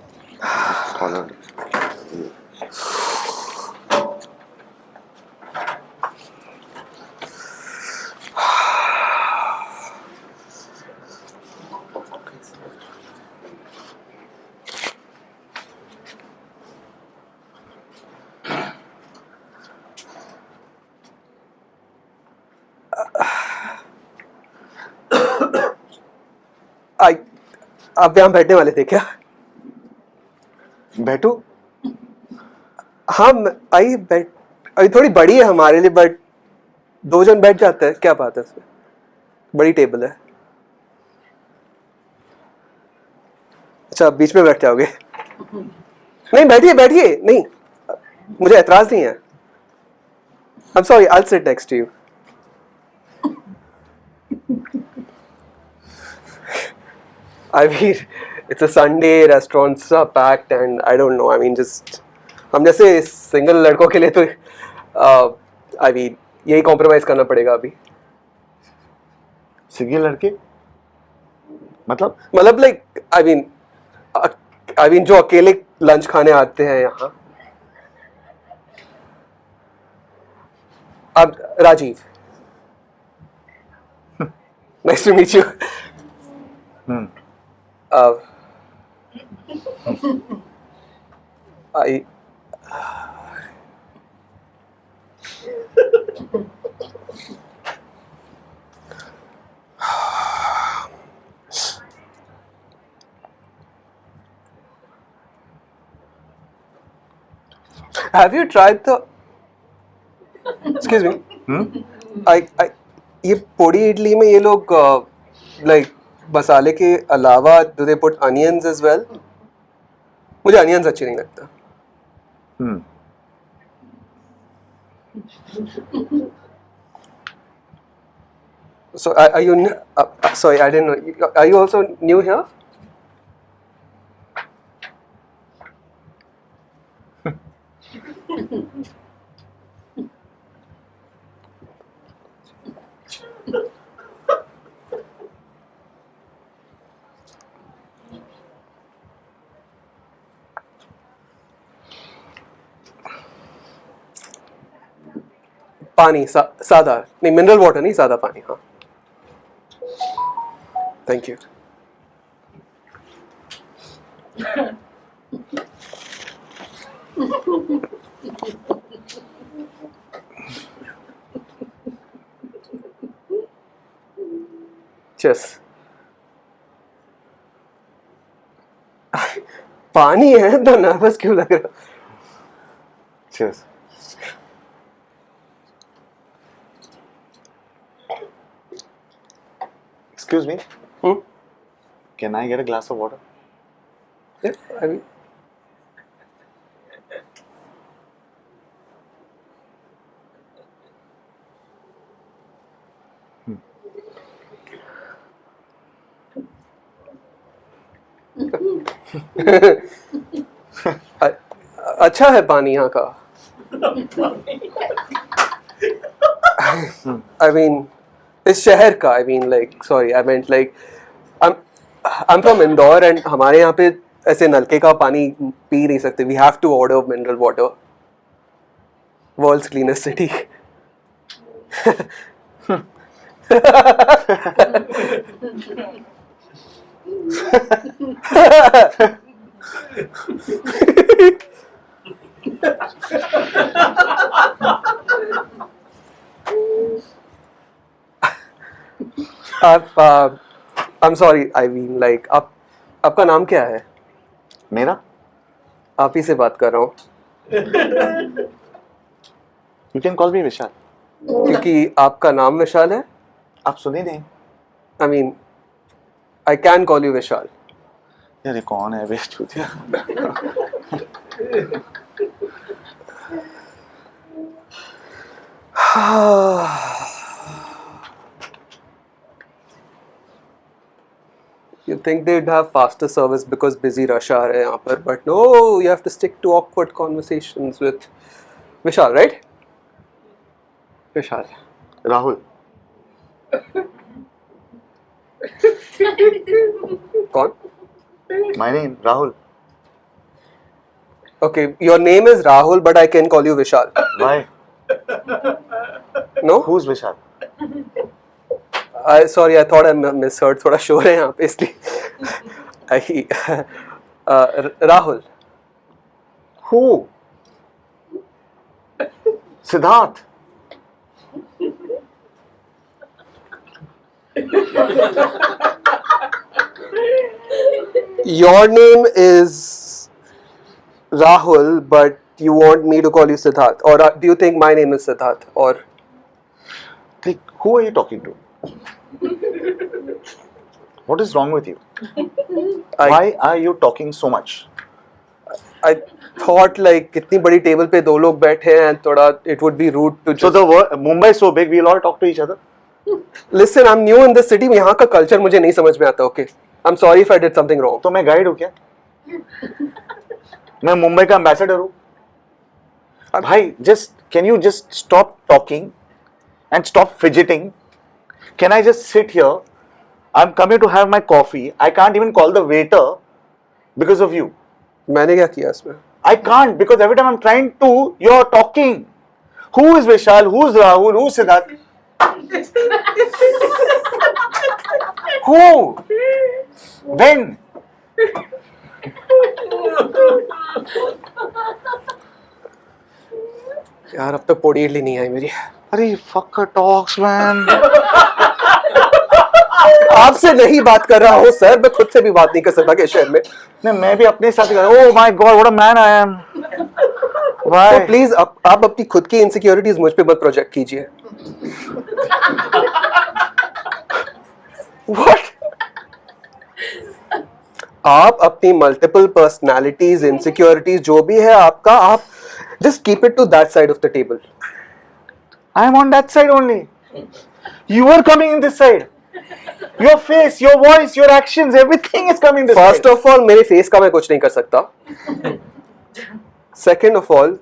आप यहाँ बैठने वाले थे क्या? बैठो। हाँ अभी थोड़ी बड़ी है हमारे लिए, बट 2 जन बैठ जाते हैं, क्या बात है इसमें? बड़ी टेबल है। अच्छा बीच में बैठ जाओगे? नहीं बैठिए नहीं, मुझे एतराज नहीं है। I am sorry, I will sit next to you. I mean, it's a Sunday, restaurants are packed, and I don't know. I mean, just हम जैसे सिंगल लड़कों के लिए तो I mean यही कॉम्प्रोमाइज करना पड़ेगा अभी। सिंगल लड़के मतलब लाइक I mean जो अकेले लंच खाने आते हैं यहाँ। अब Rajiv, nice to meet you. Have you tried the? Excuse me. ये पोड़ी इडली में ये लोग like मसाले के अलावा do they put onions as well? मुझे onions अच्छी नहीं लगता। So are you? Sorry, I didn't know. Are you also new here? पानी सादा नहीं, मिनरल वाटर नहीं, सादा पानी. हाँ. Thank you. Cheers. पानी है तो नर्वस क्यों लग रहा? Cheers. Excuse me. Can I get a glass of water? Yeah, I mean, अच्छा है पानी यहाँ का. I mean, इस शहर का. I mean, like, sorry, I meant like, I'm from Indore and हमारे यहाँ पे ऐसे नलके का पानी पी नहीं सकते. We have to order mineral water. World's cleanest city. I'm sorry, I mean, like, आपका नाम क्या है? मेरा? आप ही से बात कर रहा हूँ. You can call me विशाल. क्योंकि आपका नाम विशाल है. आप सुने नहीं? I mean, I can call you विशाल. यार ये कौन है वेस्ट चूतिया? You think they'd have faster service because busy rush hour है यहाँ पर, but no, you have to stick to awkward conversations with Vishal, right? Vishal. Rahul. कौन? My name Rahul. Okay, your name is Rahul, but I can call you Vishal. Why? No? Who's Vishal? Sorry, I thought I misheard. थोड़ा शोर है यहाँ पे इसलिए. Rahul. Who? Siddharth. Your name is Rahul, but you want me to call you Siddharth, or do you think my name is Siddharth? Or Like, who are you talking to? What is wrong with you? Why are you talking so much? I thought like कितनी बड़ी table पे दो लोग बैठे हैं, थोड़ा it would be rude to So just the Mumbai is so big, we'll all talk to each other. listen. I'm new in this city. यहाँ का culture मुझे नहीं समझ में आता. Okay, I'm sorry if I did something wrong. तो मैं guide हूँ क्या? मैं मुंबई का एम्बेसडर हूँ. भाई, can you just stop talking and stop fidgeting? Can I just sit here? I'm coming to have my coffee. I can't even call the waiter because of you. मैंने क्या किया इसमें? I can't because every time I'm trying to, you're talking. Who is Vishal? Who's Rahul? Who's Siddharth? Who? When? यार अब तक पोड़ी इडली नहीं आई मेरी. अरे fucker talks man. आपसे नहीं बात कर रहा हूँ सर, मैं खुद से भी बात नहीं कर सकता के शहर में. नहीं, मैं भी अपने साथ ही कर. Oh my God, what a man I am. Why? तो प्लीज आप अपनी खुद की इनसिक्योरिटीज मुझ पे मत प्रोजेक्ट कीजिए. What? आप अपनी मल्टीपल पर्सनालिटीज, इनसिक्योरिटीज जो भी है आपका, आप just keep it to that side of the table. I am on that side only. You are coming in this side. Your face, your voice, your actions, everything is coming this First side. of all, मेरे face का मैं कुछ नहीं कर सकता. Second of all,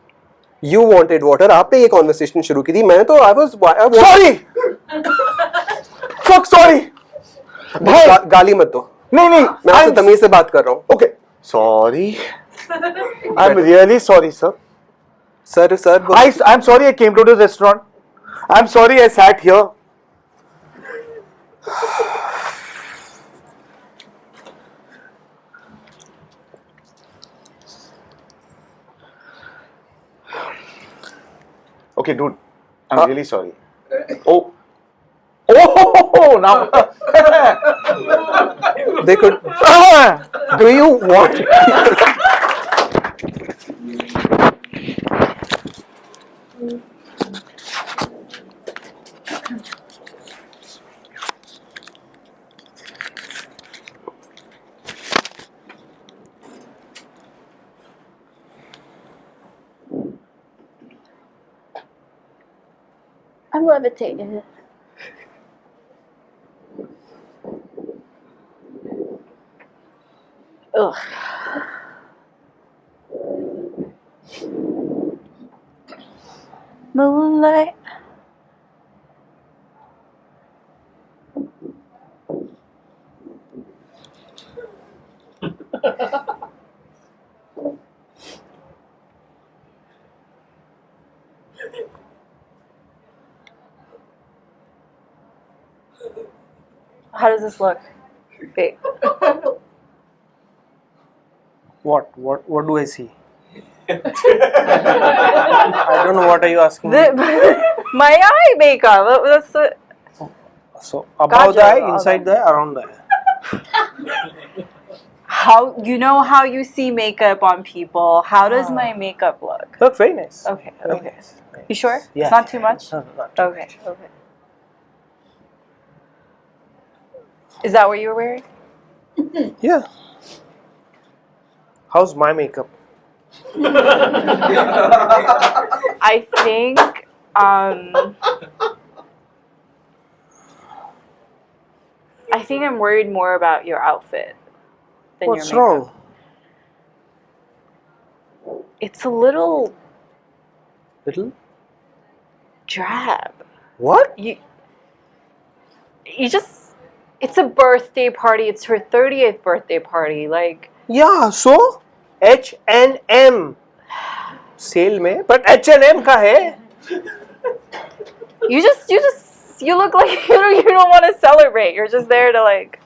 you wanted water. आपने ये conversation शुरू की थी. मैं तो I was Sorry. Fuck sorry. भाई गाली मत दो. नहीं नहीं मैं आपसे तमीज से बात कर रहा हूँ. Okay. Sorry. I'm really sorry, sir. Sir. I'm sorry I came to this restaurant. I'm sorry I sat here. Okay, dude. I'm really sorry. Oh. Oh, now. They could. Do you want? I'm levitating. Ugh. Moonlight. How does this look? Wait. What do I see? I don't know, what are you asking me? My eye makeup. That's the. So above the Kajal, eye, inside the eye, around the eye. How how you see makeup on people? How does my makeup look? Look, very nice. Okay. Very Okay. nice. You sure? Yeah. It's not too much. No, not too Okay. Okay. Is that what you were wearing? Yeah. How's my makeup? I think I'm worried more about your outfit than What's your makeup. wrong? It's a little Little? drab. What? You just, it's a birthday party. It's her 30th birthday party. Like, Yeah, so H&M sale में, but H&M का है. you look like you don't want to celebrate. You're just there to like,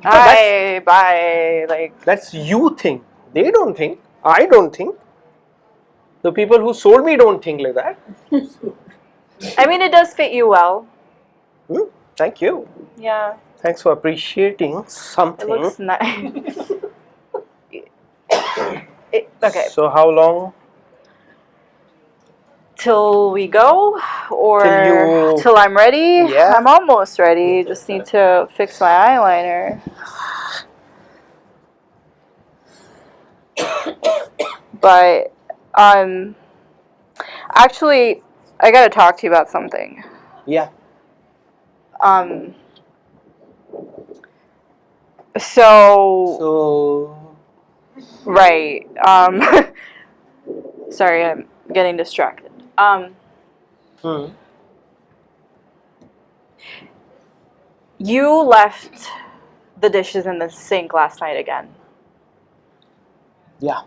hi, bye. Like, That's you think. They don't think. I don't think. The people who sold me don't think like that. I mean, it does fit you well. Thank you. Yeah, Thanks for appreciating it something. looks nice. Okay, So how long? till we go, or Till till I'm ready? Yeah. I'm almost ready. Just need to fix my eyeliner. But actually, I gotta talk to you about something. Yeah. So So right. Sorry, I'm getting distracted. You left the dishes in the sink last night again. yeah.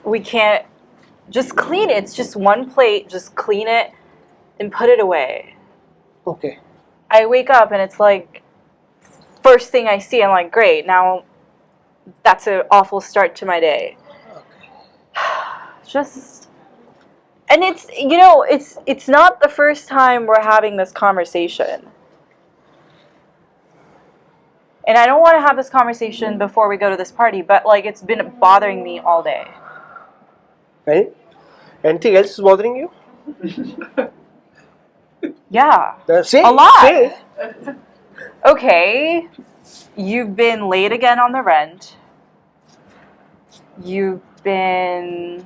We can't just clean it. It's just one plate. Just clean it and put it away. Okay. I wake up and it's like first thing I see. I'm like, great. Now that's an awful start to my day. Just, and it's it's not the first time we're having this conversation. And I don't want to have this conversation before we go to this party, but like it's been bothering me all day. Right? Anything else is bothering you? Yeah. Say, A lot. Say. Okay. You've been late again on the rent. You've been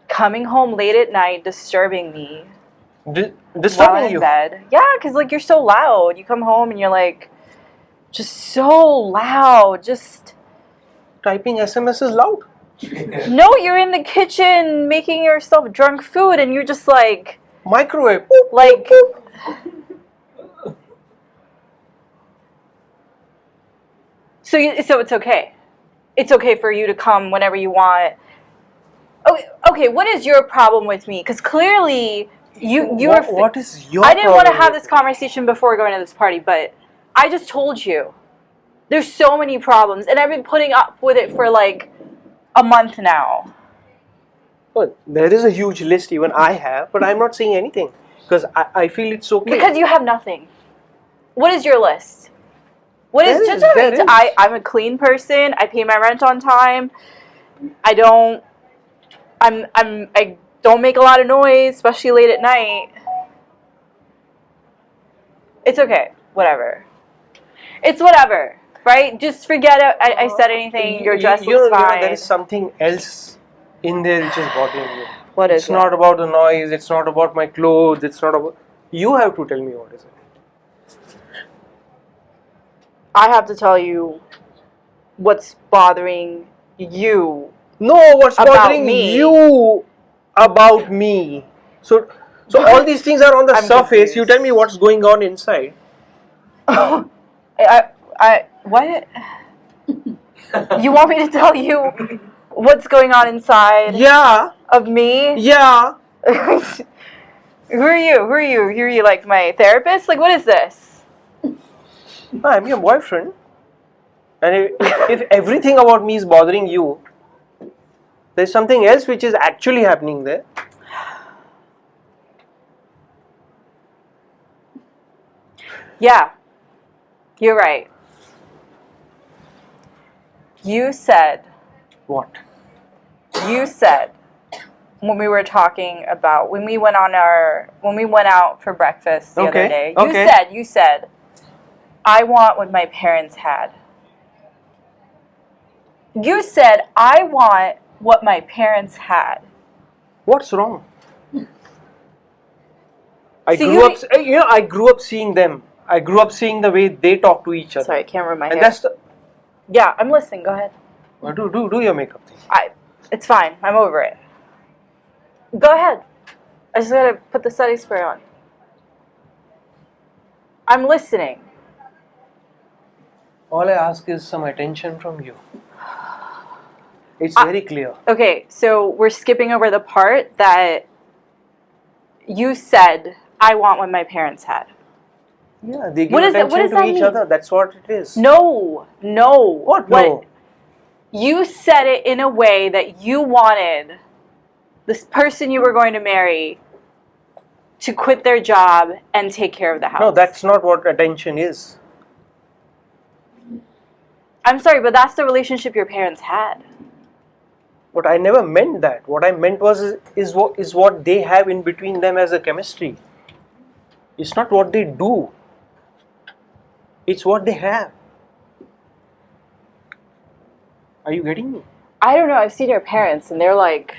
coming home late at night, disturbing me while Disturbing I'm in you. bed. Yeah, because like you're so loud. You come home and you're like just so loud. Just Typing SMS is loud. no, you're in the kitchen making yourself drunk food, and you're just like Microwave. like. So it's okay. It's okay for you to come whenever you want. Okay. What is your problem with me? Because clearly you were. What is your I didn't want to problem have with this conversation before going to this party, but I just told you. There's so many problems, and I've been putting up with it for like a month now. Well, there is a huge list even I have, but I'm not saying anything because I feel it's okay. Because you have nothing. What is your list? What is There is, just there is. I'm a clean person. I pay my rent on time. I don't make a lot of noise, especially late at night. It's okay. Whatever. It's whatever. Right? Just forget it. I said anything. Your dress looks fine. There is something else in there which is bothering you. What is It's not about the noise. It's not about my clothes. It's not about. You have to tell me what is it. I have to tell you what's bothering you. No, what's About bothering me. you about me? So all these things are on the I'm surface. confused. You tell me what's going on inside. What? You want me to tell you what's going on inside Yeah, of me? yeah. Who are you? Who are you? Who are you? Like my therapist? Like what is this? I'm your boyfriend. And if everything about me is bothering you, there's something else which is actually happening there. Yeah, you're right. You said What? when we were talking about when we went out for breakfast the other Okay, day. okay. You said I want what my parents had. You said I want what my parents had. What's wrong? I So grew up. I grew up seeing them. I grew up seeing the way they talk to each other. Sorry, I can't remember my And hair. that's the. Yeah, I'm listening. Go ahead. Do your makeup thing. It's fine. I'm over it. Go ahead. I just gotta put the setting spray on. I'm listening. All I ask is some attention from you. It's very clear. Okay, so we're skipping over the part that you said I want what my parents had. Yeah, they give What is that- attention what does to that each mean? other. That's what it is. No. What? No. You said it in a way that you wanted this person you were going to marry to quit their job and take care of the house. No, that's not what attention is. I'm sorry, but that's the relationship your parents had. But I never meant that. What I meant is what they have in between them as a chemistry. It's not what they do. It's what they have. Are you getting me? I don't know. I've seen your parents, and they're like,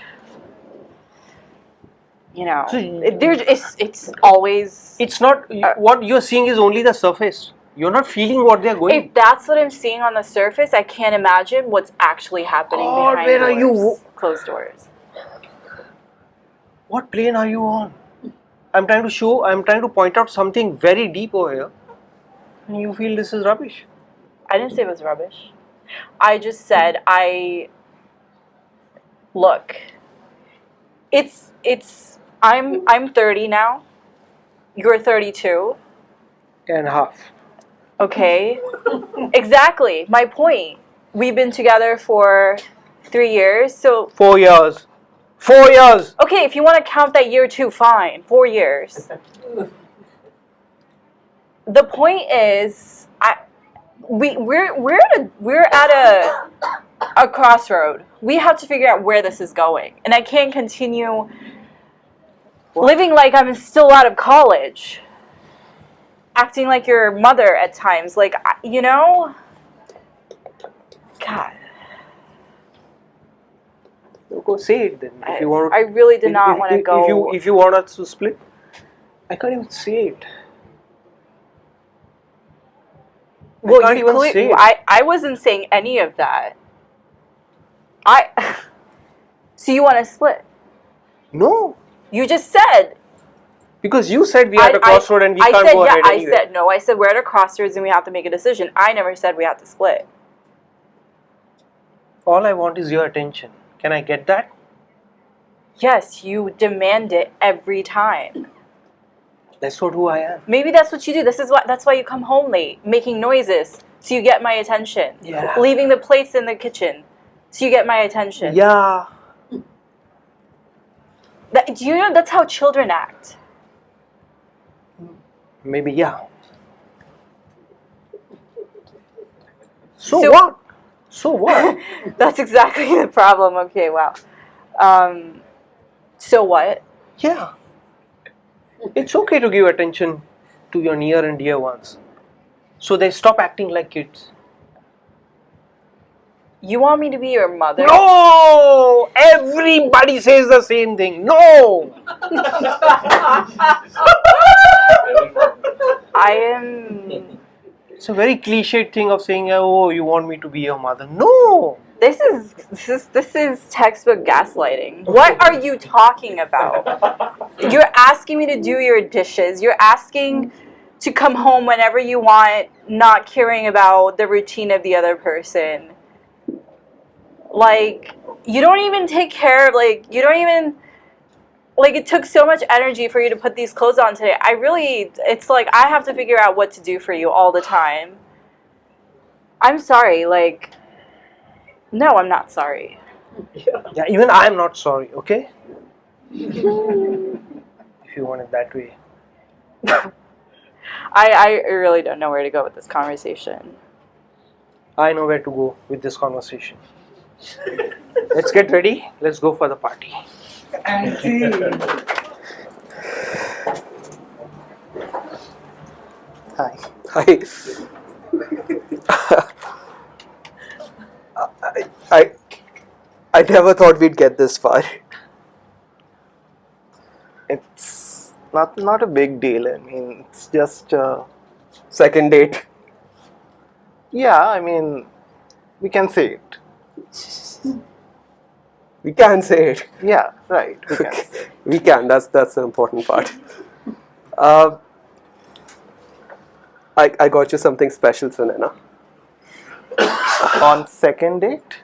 So it's always. It's not what you're seeing is only the surface. You're not feeling what they're going. If that's what I'm seeing on the surface, I can't imagine what's actually happening God, behind where are doors, you? closed doors. What plane are you on? I'm trying to point out something very deep over here. And you feel this is rubbish. I didn't say it was rubbish. I just said look. I'm 30 now. You're 32. And half. Okay. Exactly. My point. We've been together for 3 years. So 4 years. 4 years. okay, if you want to count that year too, fine. 4 years. The point is, we're at a crossroad. We have to figure out where this is going, and I can't continue living like I'm still out of college, acting like your mother at times. Like God. go say it then. If you want, I really did not want to go. If you want us to split, I can't even say it. Well, can't even say it. I wasn't saying any of that. So you want to split? No, You just said. because you said we are at a crossroad and we I can't said, go yeah, ahead I anyway. said no. I said we're at a crossroads and we have to make a decision. I never said we have to split. All I want is your attention. Can I get that? Yes, you demand it every time. That's not who I am. Maybe that's what you do. That's why you come home late, making noises, so you get my attention. Yeah. Leaving the plates in the kitchen, so you get my attention. Yeah. Do you know that's how children act? Maybe yeah. So So- what? So what? That's exactly the problem. Okay, wow. So what? Yeah. It's okay to give attention to your near and dear ones. So they stop acting like kids. You want me to be your mother? No! Everybody says the same thing. No! I am. It's a very cliched thing of saying, oh, you want me to be your mother. No! This is textbook gaslighting. What are you talking about? You're asking me to do your dishes. You're asking to come home whenever you want, not caring about the routine of the other person. Like, you don't even take care of, you don't even, it took so much energy for you to put these clothes on today. It's like I have to figure out what to do for you all the time. I'm sorry, no, I'm not sorry. Yeah, even I'm not sorry, okay? If you want it that way. I really don't know where to go with this conversation. I know where to go with this conversation. Let's get ready. Let's go for the party. Auntie. Hi. Hi. I never thought we'd get this far. It's not a big deal. I mean, it's just Second date. yeah. I mean, we can say it. We can say it. Yeah, right. We can say it. We can. That's the important part. I got you something special, Sunena. On second date.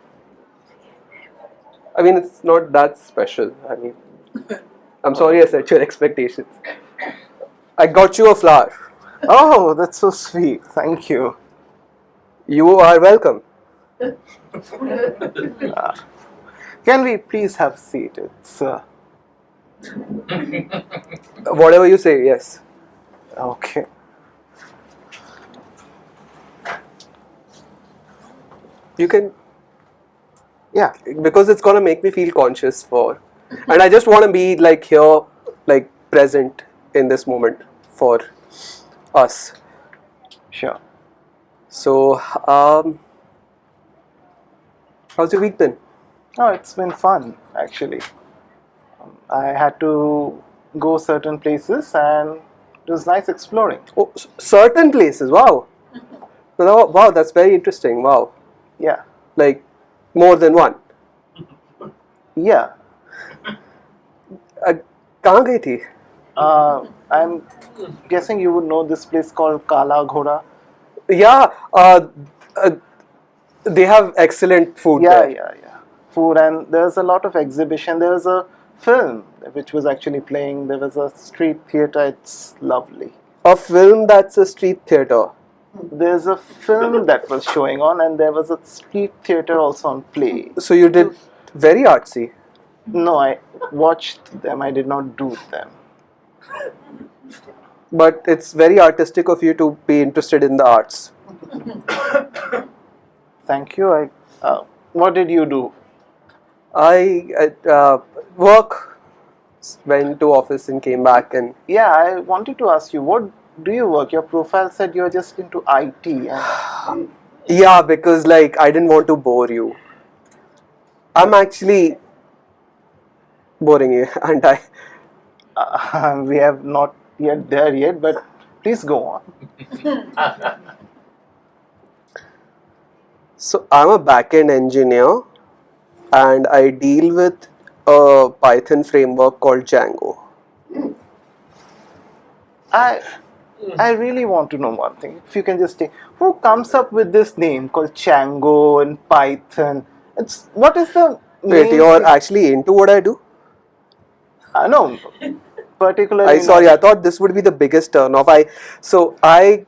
I mean, it's not that special. I mean, I'm sorry I set your expectations. I got you a flower. Oh, that's so sweet. Thank you. You are welcome. Can we please have a seat? It's Whatever you say, yes. okay. You can, Yeah. because it's gonna make me feel conscious and I just want to be here, present in this moment for us. Sure. So, how's your week been? Oh, it's been fun actually. I had to go certain places and it was nice exploring. Oh, certain places. Wow. Wow, that's very interesting. Wow. Yeah. More than one. Yeah. कहाँ गई थी? I'm guessing you would know this place called Kala Ghoda. Yeah. They have excellent food Yeah, there. yeah. Food, and there's a lot of exhibition. There was a film which was actually playing. There was a street theater. It's lovely. A film that's a street theater. There's a film that was showing on, and there was a street theater also on play. So you did very artsy. No, I watched them. I did not do them. But it's very artistic of you to be interested in the arts. Thank you. What did you do? I work, went to office and came back, and Yeah, I wanted to ask you, what do you work? Your profile said you're just into IT. And yeah, because I didn't want to bore you. I'm actually boring you, aren't I? We have not yet there yet, but please go on. So I'm a backend engineer, and I deal with a Python framework called Django. I really want to know one thing. If you can just take, who comes up with this name called Django and Python? What is the Wait, main you're thing? actually into what I do? No, particularly. I thought this would be the biggest turnoff. I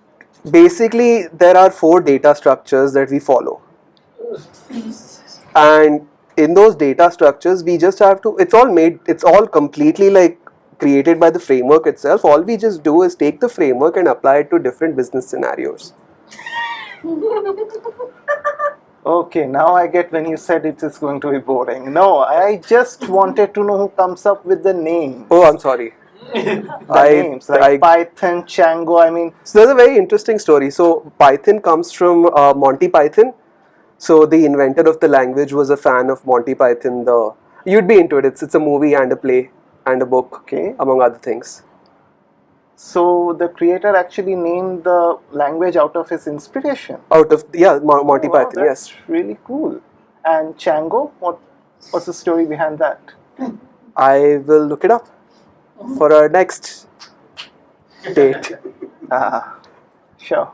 basically there are 4 data structures that we follow, and in those data structures we just have to. It's all completely like created by the framework itself. All we just do is take the framework and apply it to different business scenarios. Okay, now I get when you said it is going to be boring. No, I just wanted to know who comes up with the name. Oh, I'm sorry. The names like Python, Django. I mean, So there's a very interesting story. So Python comes from Monty Python. So the inventor of the language was a fan of Monty Python. You'd be into it. It's a movie and a play and a book, Okay. among other things. so the creator actually named the language out of his inspiration. Out of Monty Wow, Python. that's Yes, really cool. And Django, what's the story behind that? I will look it up for our next date. Sure.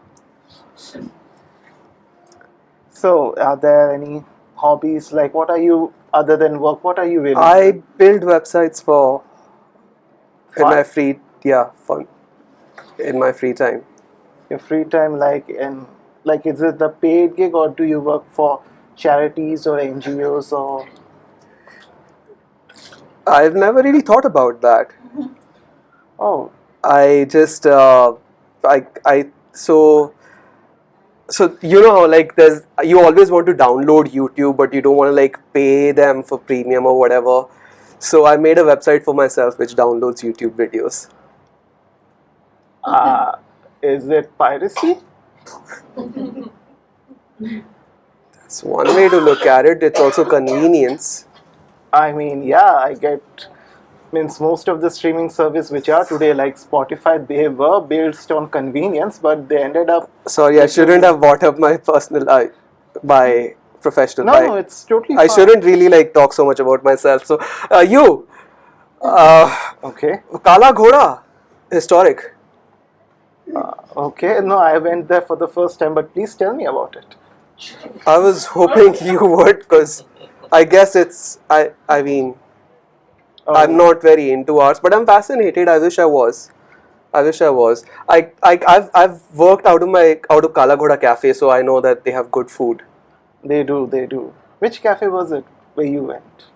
So, are there any hobbies? Like, what are you other than work? What are you really? I build websites in Fun? my fun in my free time. Your free time, like is it the paid gig or do you work for charities or NGOs or? I've never really thought about that. Oh, I just so you know how like you always want to download YouTube but you don't want to like pay them for premium or whatever. So I made a website for myself which downloads YouTube videos. is it piracy? It's one way to look at it. It's also convenience. I mean, yeah, I get. Means most of the streaming service which are today like Spotify, they were based on convenience, but they ended up. Sorry, I shouldn't have brought up my my professional. No, it's totally. I fine. shouldn't really like talk so much about myself. So Okay. Kala Ghoda, historic. Okay. No, I went there for the first time, but please tell me about it. I was hoping you would, because I guess I mean, I'm not very into arts, but I'm fascinated. I wish I was. I've worked out of Kala Ghoda Cafe, so I know that they have good food. They do. Which cafe was it where you went?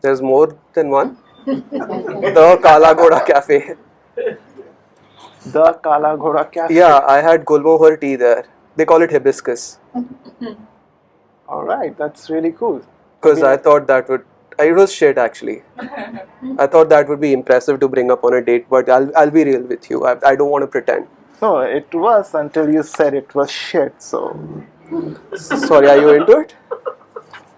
There's more than one. The Kala Ghoda Cafe. The Kala Ghoda Cafe. Yeah, I had Gulmohar tea there. They call it hibiscus. All right, that's really cool. Because I thought it was shit actually. I thought that would be impressive to bring up on a date, but I'll be real with you. I don't want to pretend. No, it was until you said it was shit. So Sorry, are you into it?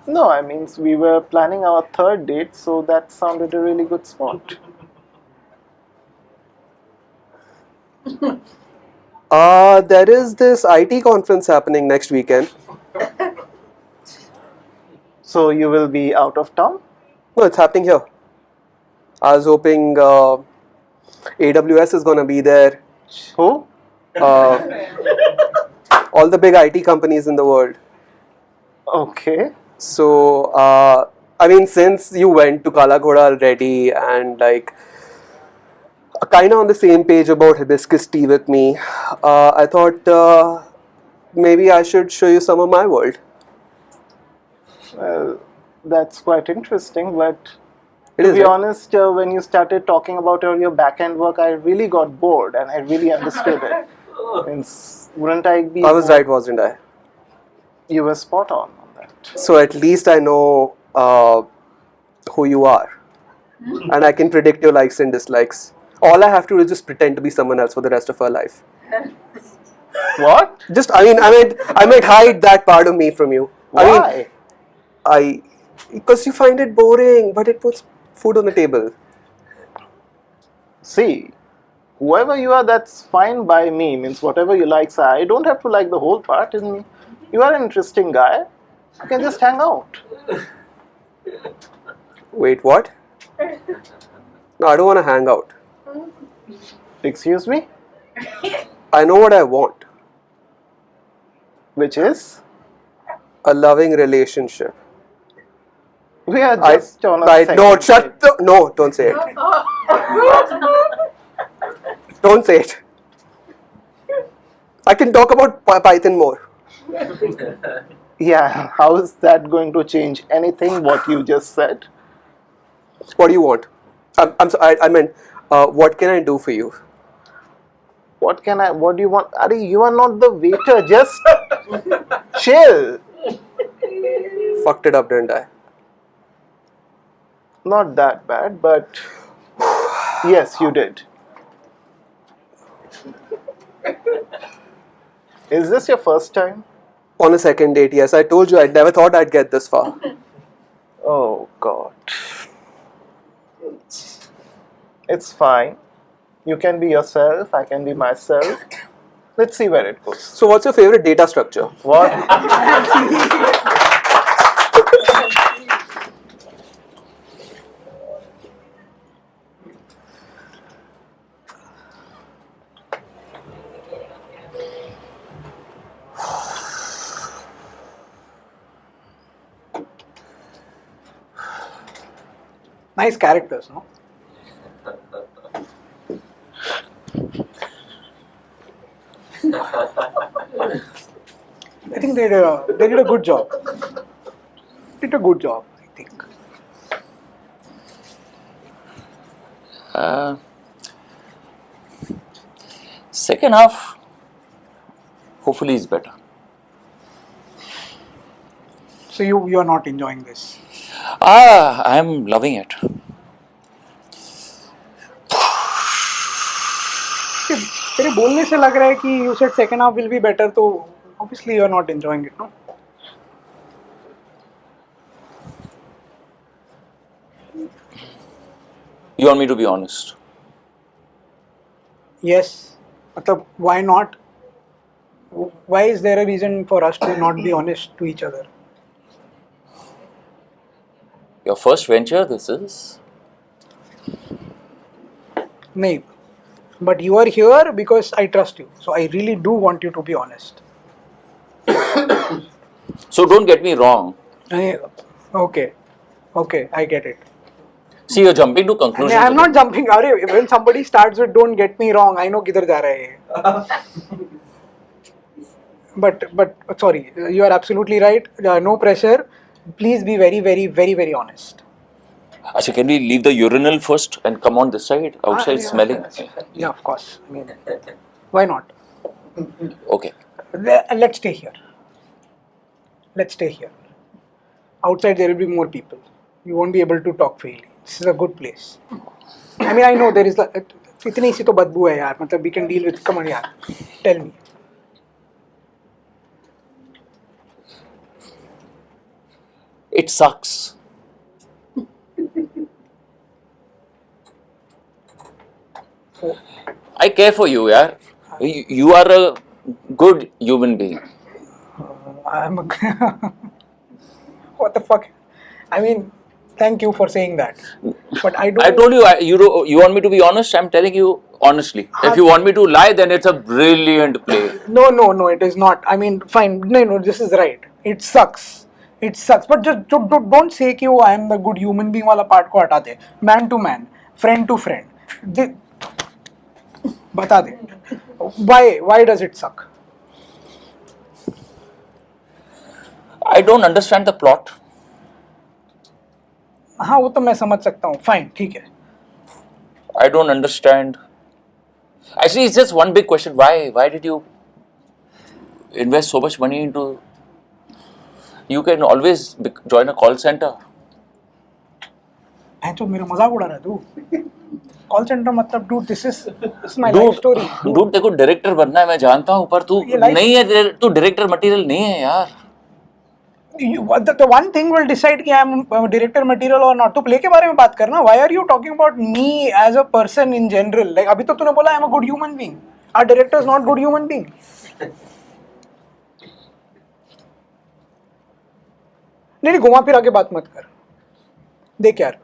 no, I mean we were planning our third date, so that sounded a really good spot. There is this IT conference happening next weekend. So you will be out of town? No, it's happening here. I was hoping AWS is gonna be there. Who? All the big IT companies in the world. Okay. So, I mean, since you went to Kala Ghoda already and like kind of on the same page about hibiscus tea with me, I thought maybe I should show you some of my world. Well, that's quite interesting, but It to is, be right? honest, when you started talking about your back-end work, I really got bored and I really understood it. Means, wouldn't I be? I was right, wasn't I? You were spot on that. So at least I know who you are, and I can predict your likes and dislikes. All I have to do is just pretend to be someone else for the rest of our life. What? Just, I might hide that part of me from you. Why? Because you find it boring, but food on the table. See, whoever you are, that's fine by me. Means whatever you like, sir. I don't have to like the whole part. You are an interesting guy. You can just hang out. Wait, what? No, I don't want to hang out. Excuse me? I know what I want. Which is? A loving relationship. We are just on a Right, no, second date. no, don't say it. Don't say it. I can talk about Python more. Yeah, how is that going to change anything what you just said? What do you want? I'm sorry, I meant, what can I do for you? What do you want? Ari, you are not the waiter, just chill. Fucked it up, didn't I? Not that bad, but yes, you did. Is this your first time? On a second date, yes. I told you I never thought I'd get this far. Oh God. It's fine. You can be yourself, I can be myself. Let's see where it goes. So what's your favorite data structure? What? Nice characters, no? I think they did a good job. Did a good job, I think. Second half, hopefully, is better. So you are not enjoying this. I am loving it. तेरे बोलने से लग रहा है कि you said second half will be better, तो obviously you are not enjoying it, no? You want me to be honest? Yes. मतलब why not? Why is there a reason for us to not be honest to each other? Your first venture, this is. No. But you are here because I trust you. So I really do want you to be honest. So don't get me wrong. Okay, I get it. See, you're jumping to I mean, conclusions. I'm not jumping. When somebody starts with "Don't get me wrong," I know किधर जा रहा है. But sorry, you are absolutely right. No pressure. Please be very, very, very, very honest. Actually, can we leave the urinal first and come on this side? Outside yeah. smelling. Yeah, of course. I mean, why not? Okay. Let's stay here. Let's stay here. Outside there will be more people. You won't be able to talk freely. This is a good place. I mean, I know there is इतनी सी तो बदबू है यार. मतलब we can deal with. Come on यार. Tell me. It sucks. I care for you, yaar. You are a good human being. I'm a what the fuck? I mean, thank you for saying that. But I don't. I told you, you want me to be honest? I'm telling you honestly. If you want me to lie, then it's a brilliant play. No, it is not. I mean, fine. No, this is right. It sucks. It sucks. But just don't say कि वो I am the good human being वाला part को हटा दे. Man to man, friend to friend. बता दे. Why does it suck? I don't understand the plot. हाँ वो तो मैं समझ सकता हूँ. Fine, ठीक है. I don't understand. Actually, it's just one big question. Why did you invest so much money into? You can always join a call center. तो मेरा मजाक उड़ा रहा है तू. Call center मतलब dude, this is my life story. Dude, तेरे को डायरेक्टर बनना है मैं जानता हूँ पर तू ये life- नहीं है तू डायरेक्टर मटेरियल नहीं है यार. the one thing will decide कि I'm director material or not. तो play के बारे में बात करना. Why are you talking about me as a person in general? Like अभी तो तूने बोला I'm a good human being. Our director is not good human being. नहीं घुमा फिरा के बात मत कर. देख यार,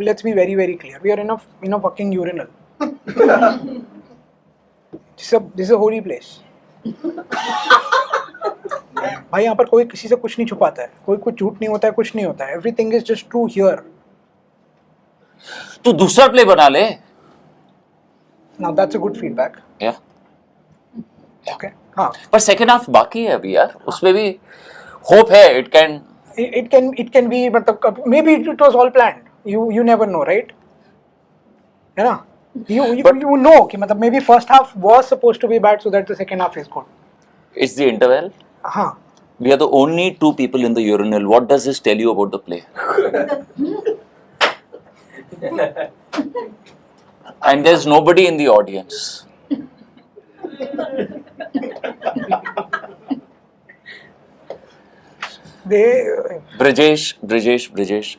let's be very very clear. We are in a fucking urinal. This is a holy place. भाई यहाँ पर कोई किसी से कुछ नहीं छुपाता है, कोई कुछ झूठ नहीं होता है, कुछ नहीं होता है. Everything is just true here. तू दूसरा प्ले बना ले. Now that's a good feedback. Yeah. Okay. हाँ. पर सेकेंड हाफ बाकी है अभी यार, उसमें भी होप है. It can be, मतलब maybe it was all planned. You never know, right? है ना? You know कि मतलब maybe first half was supposed to be bad so that the second half is good. It's the interval. हाँ. We are the only two people in the urinal. What does this tell you about the play? And there's nobody in the audience. Brijesh,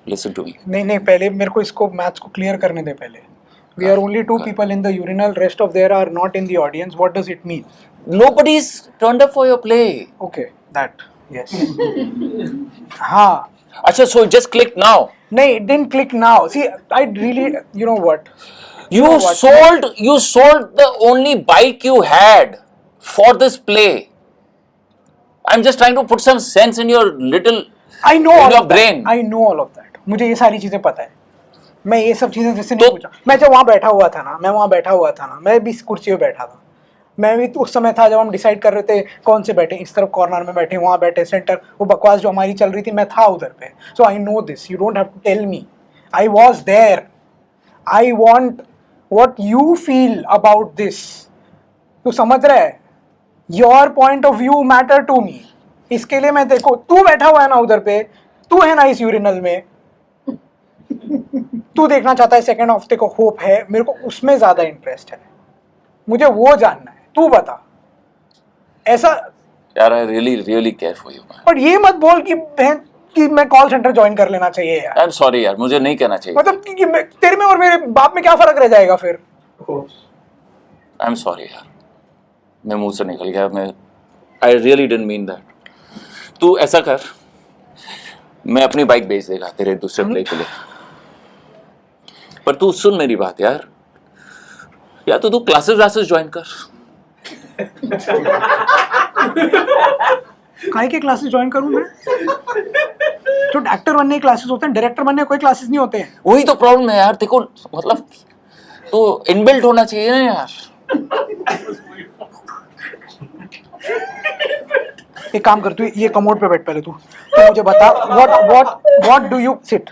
listen to me. नहीं पहले मेरे को इसको maths को clear करने दे पहले. We are only two people in the urinal. Rest of there are not in the audience. What does it mean? Nobody's turned up for your play. Okay, that yes. हाँ. Acha, so it just clicked now. नहीं, it didn't click now. See, I really, you know what? You sold the only bike you had for this play. I'm just trying to put some sense in your little, I know in all your of that. brain. I know all of that. मुझे ये सारी चीजें पता है. मैं ये सब चीजें जैसे नहीं पूछा. मैं जब वहाँ बैठा हुआ था ना, मैं भी इस कुर्सी पे बैठा था. मैं भी उस समय था जब हम डिसाइड कर रहे थे कौन से बैठे, इस तरफ कॉर्नर में बैठे, वहाँ बैठे, सेंटर. वो बकवास जो हमारी चल रही थी, मैं था उधर पे. So I know this. You don't have to tell me. I was there. I want what you feel about this. तू समझ रहा है? Your point of view matter to me. इसके लिए मैं देखो, तू बैठा हुआ है ना उधर पे, तू है ना इस यूरिनल में, तू देखना चाहता है सेकंड हफ्ते को होप है, मेरे को उसमें ज्यादा इंटरेस्ट है, मुझे वो जानना है. तू बता. ऐसा यार, I really care for you, man. पर ये मत बोल कि मैं कॉल सेंटर ज्वाइन कर लेना चाहिए यार. I'm sorry यार, मुझे नहीं कहना चाहिए. मतलब कि तेरे में और मेरे बाप में क्या फर्क रह जाएगा फिर? I'm sorry यार, मैं मुंह से निकल गया. I really didn't mean that. तू ऐसा कर, मैं अपनी बाइक बेच देगा तेरे दूसरे प्ले के लिए. पर तू सुन मेरी बात यार, या तो तू क्लासेस ज्वाइन कर. काहे के क्लासेस ज्वाइन करूं मैं? जो एक्टर बनने के क्लासेस होते हैं, डायरेक्टर बनने के कोई क्लासेस नहीं होते हैं. वही तो प्रॉब्लम है यार. देखो मतलब तो इनबिल्ट होना चाहिए ना यार. एक काम कर, तू ये कमोड पे बैठ पहले. तू मुझे बता, व्हाट डू यू सिट.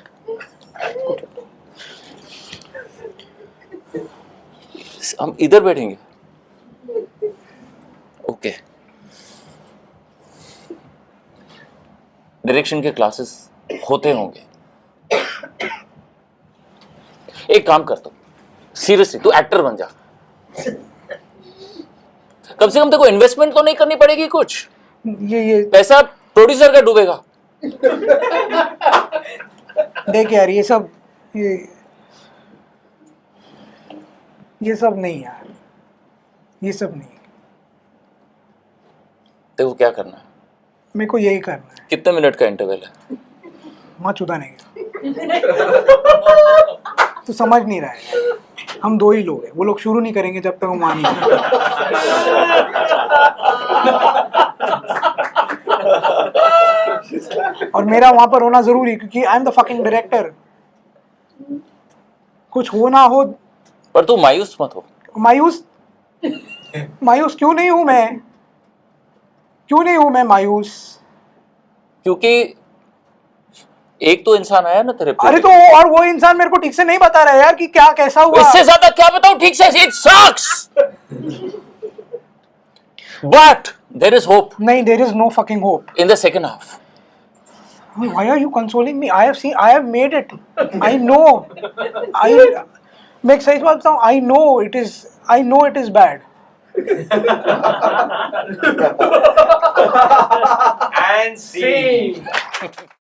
हम इधर बैठेंगे. ओके. डायरेक्शन के क्लासेस होते होंगे. एक काम कर, तू सीरियसली तू एक्टर बन जा. कम से कम तेरे को इन्वेस्टमेंट तो नहीं करनी पड़ेगी कुछ. ये पैसा प्रोड्यूसर का डूबेगा. देख यार, ये सब नहीं यार, ये सब नहीं. तेरे को क्या करना है? मेरे को यही करना है. कितने मिनट का इंटरवल है? माँ चुदा नहीं. तू समझ नहीं रहा है. हम दो ही लोग हैं, वो लोग शुरू नहीं करेंगे जब तक हम वहां नहीं. और मेरा वहां पर होना जरूरी, क्योंकि I am the fucking director. कुछ हो ना हो. पर तू मायूस मत हो. मायूस क्यों नहीं हूं मैं? मायूस? क्योंकि एक तो इंसान आया ना तेरे पे. अरे तो और वो इंसान मेरे को ठीक से नहीं बता रहा है यार कि क्या कैसा हुआ. इससे ज्यादा क्या बताऊं ठीक से? It sucks. But there is hope. नहीं, there is no fucking hope. In the second half. Why are you consoling me? I have made it. I know. मैं एक सही बात बताऊं, I know it is bad. And scene. है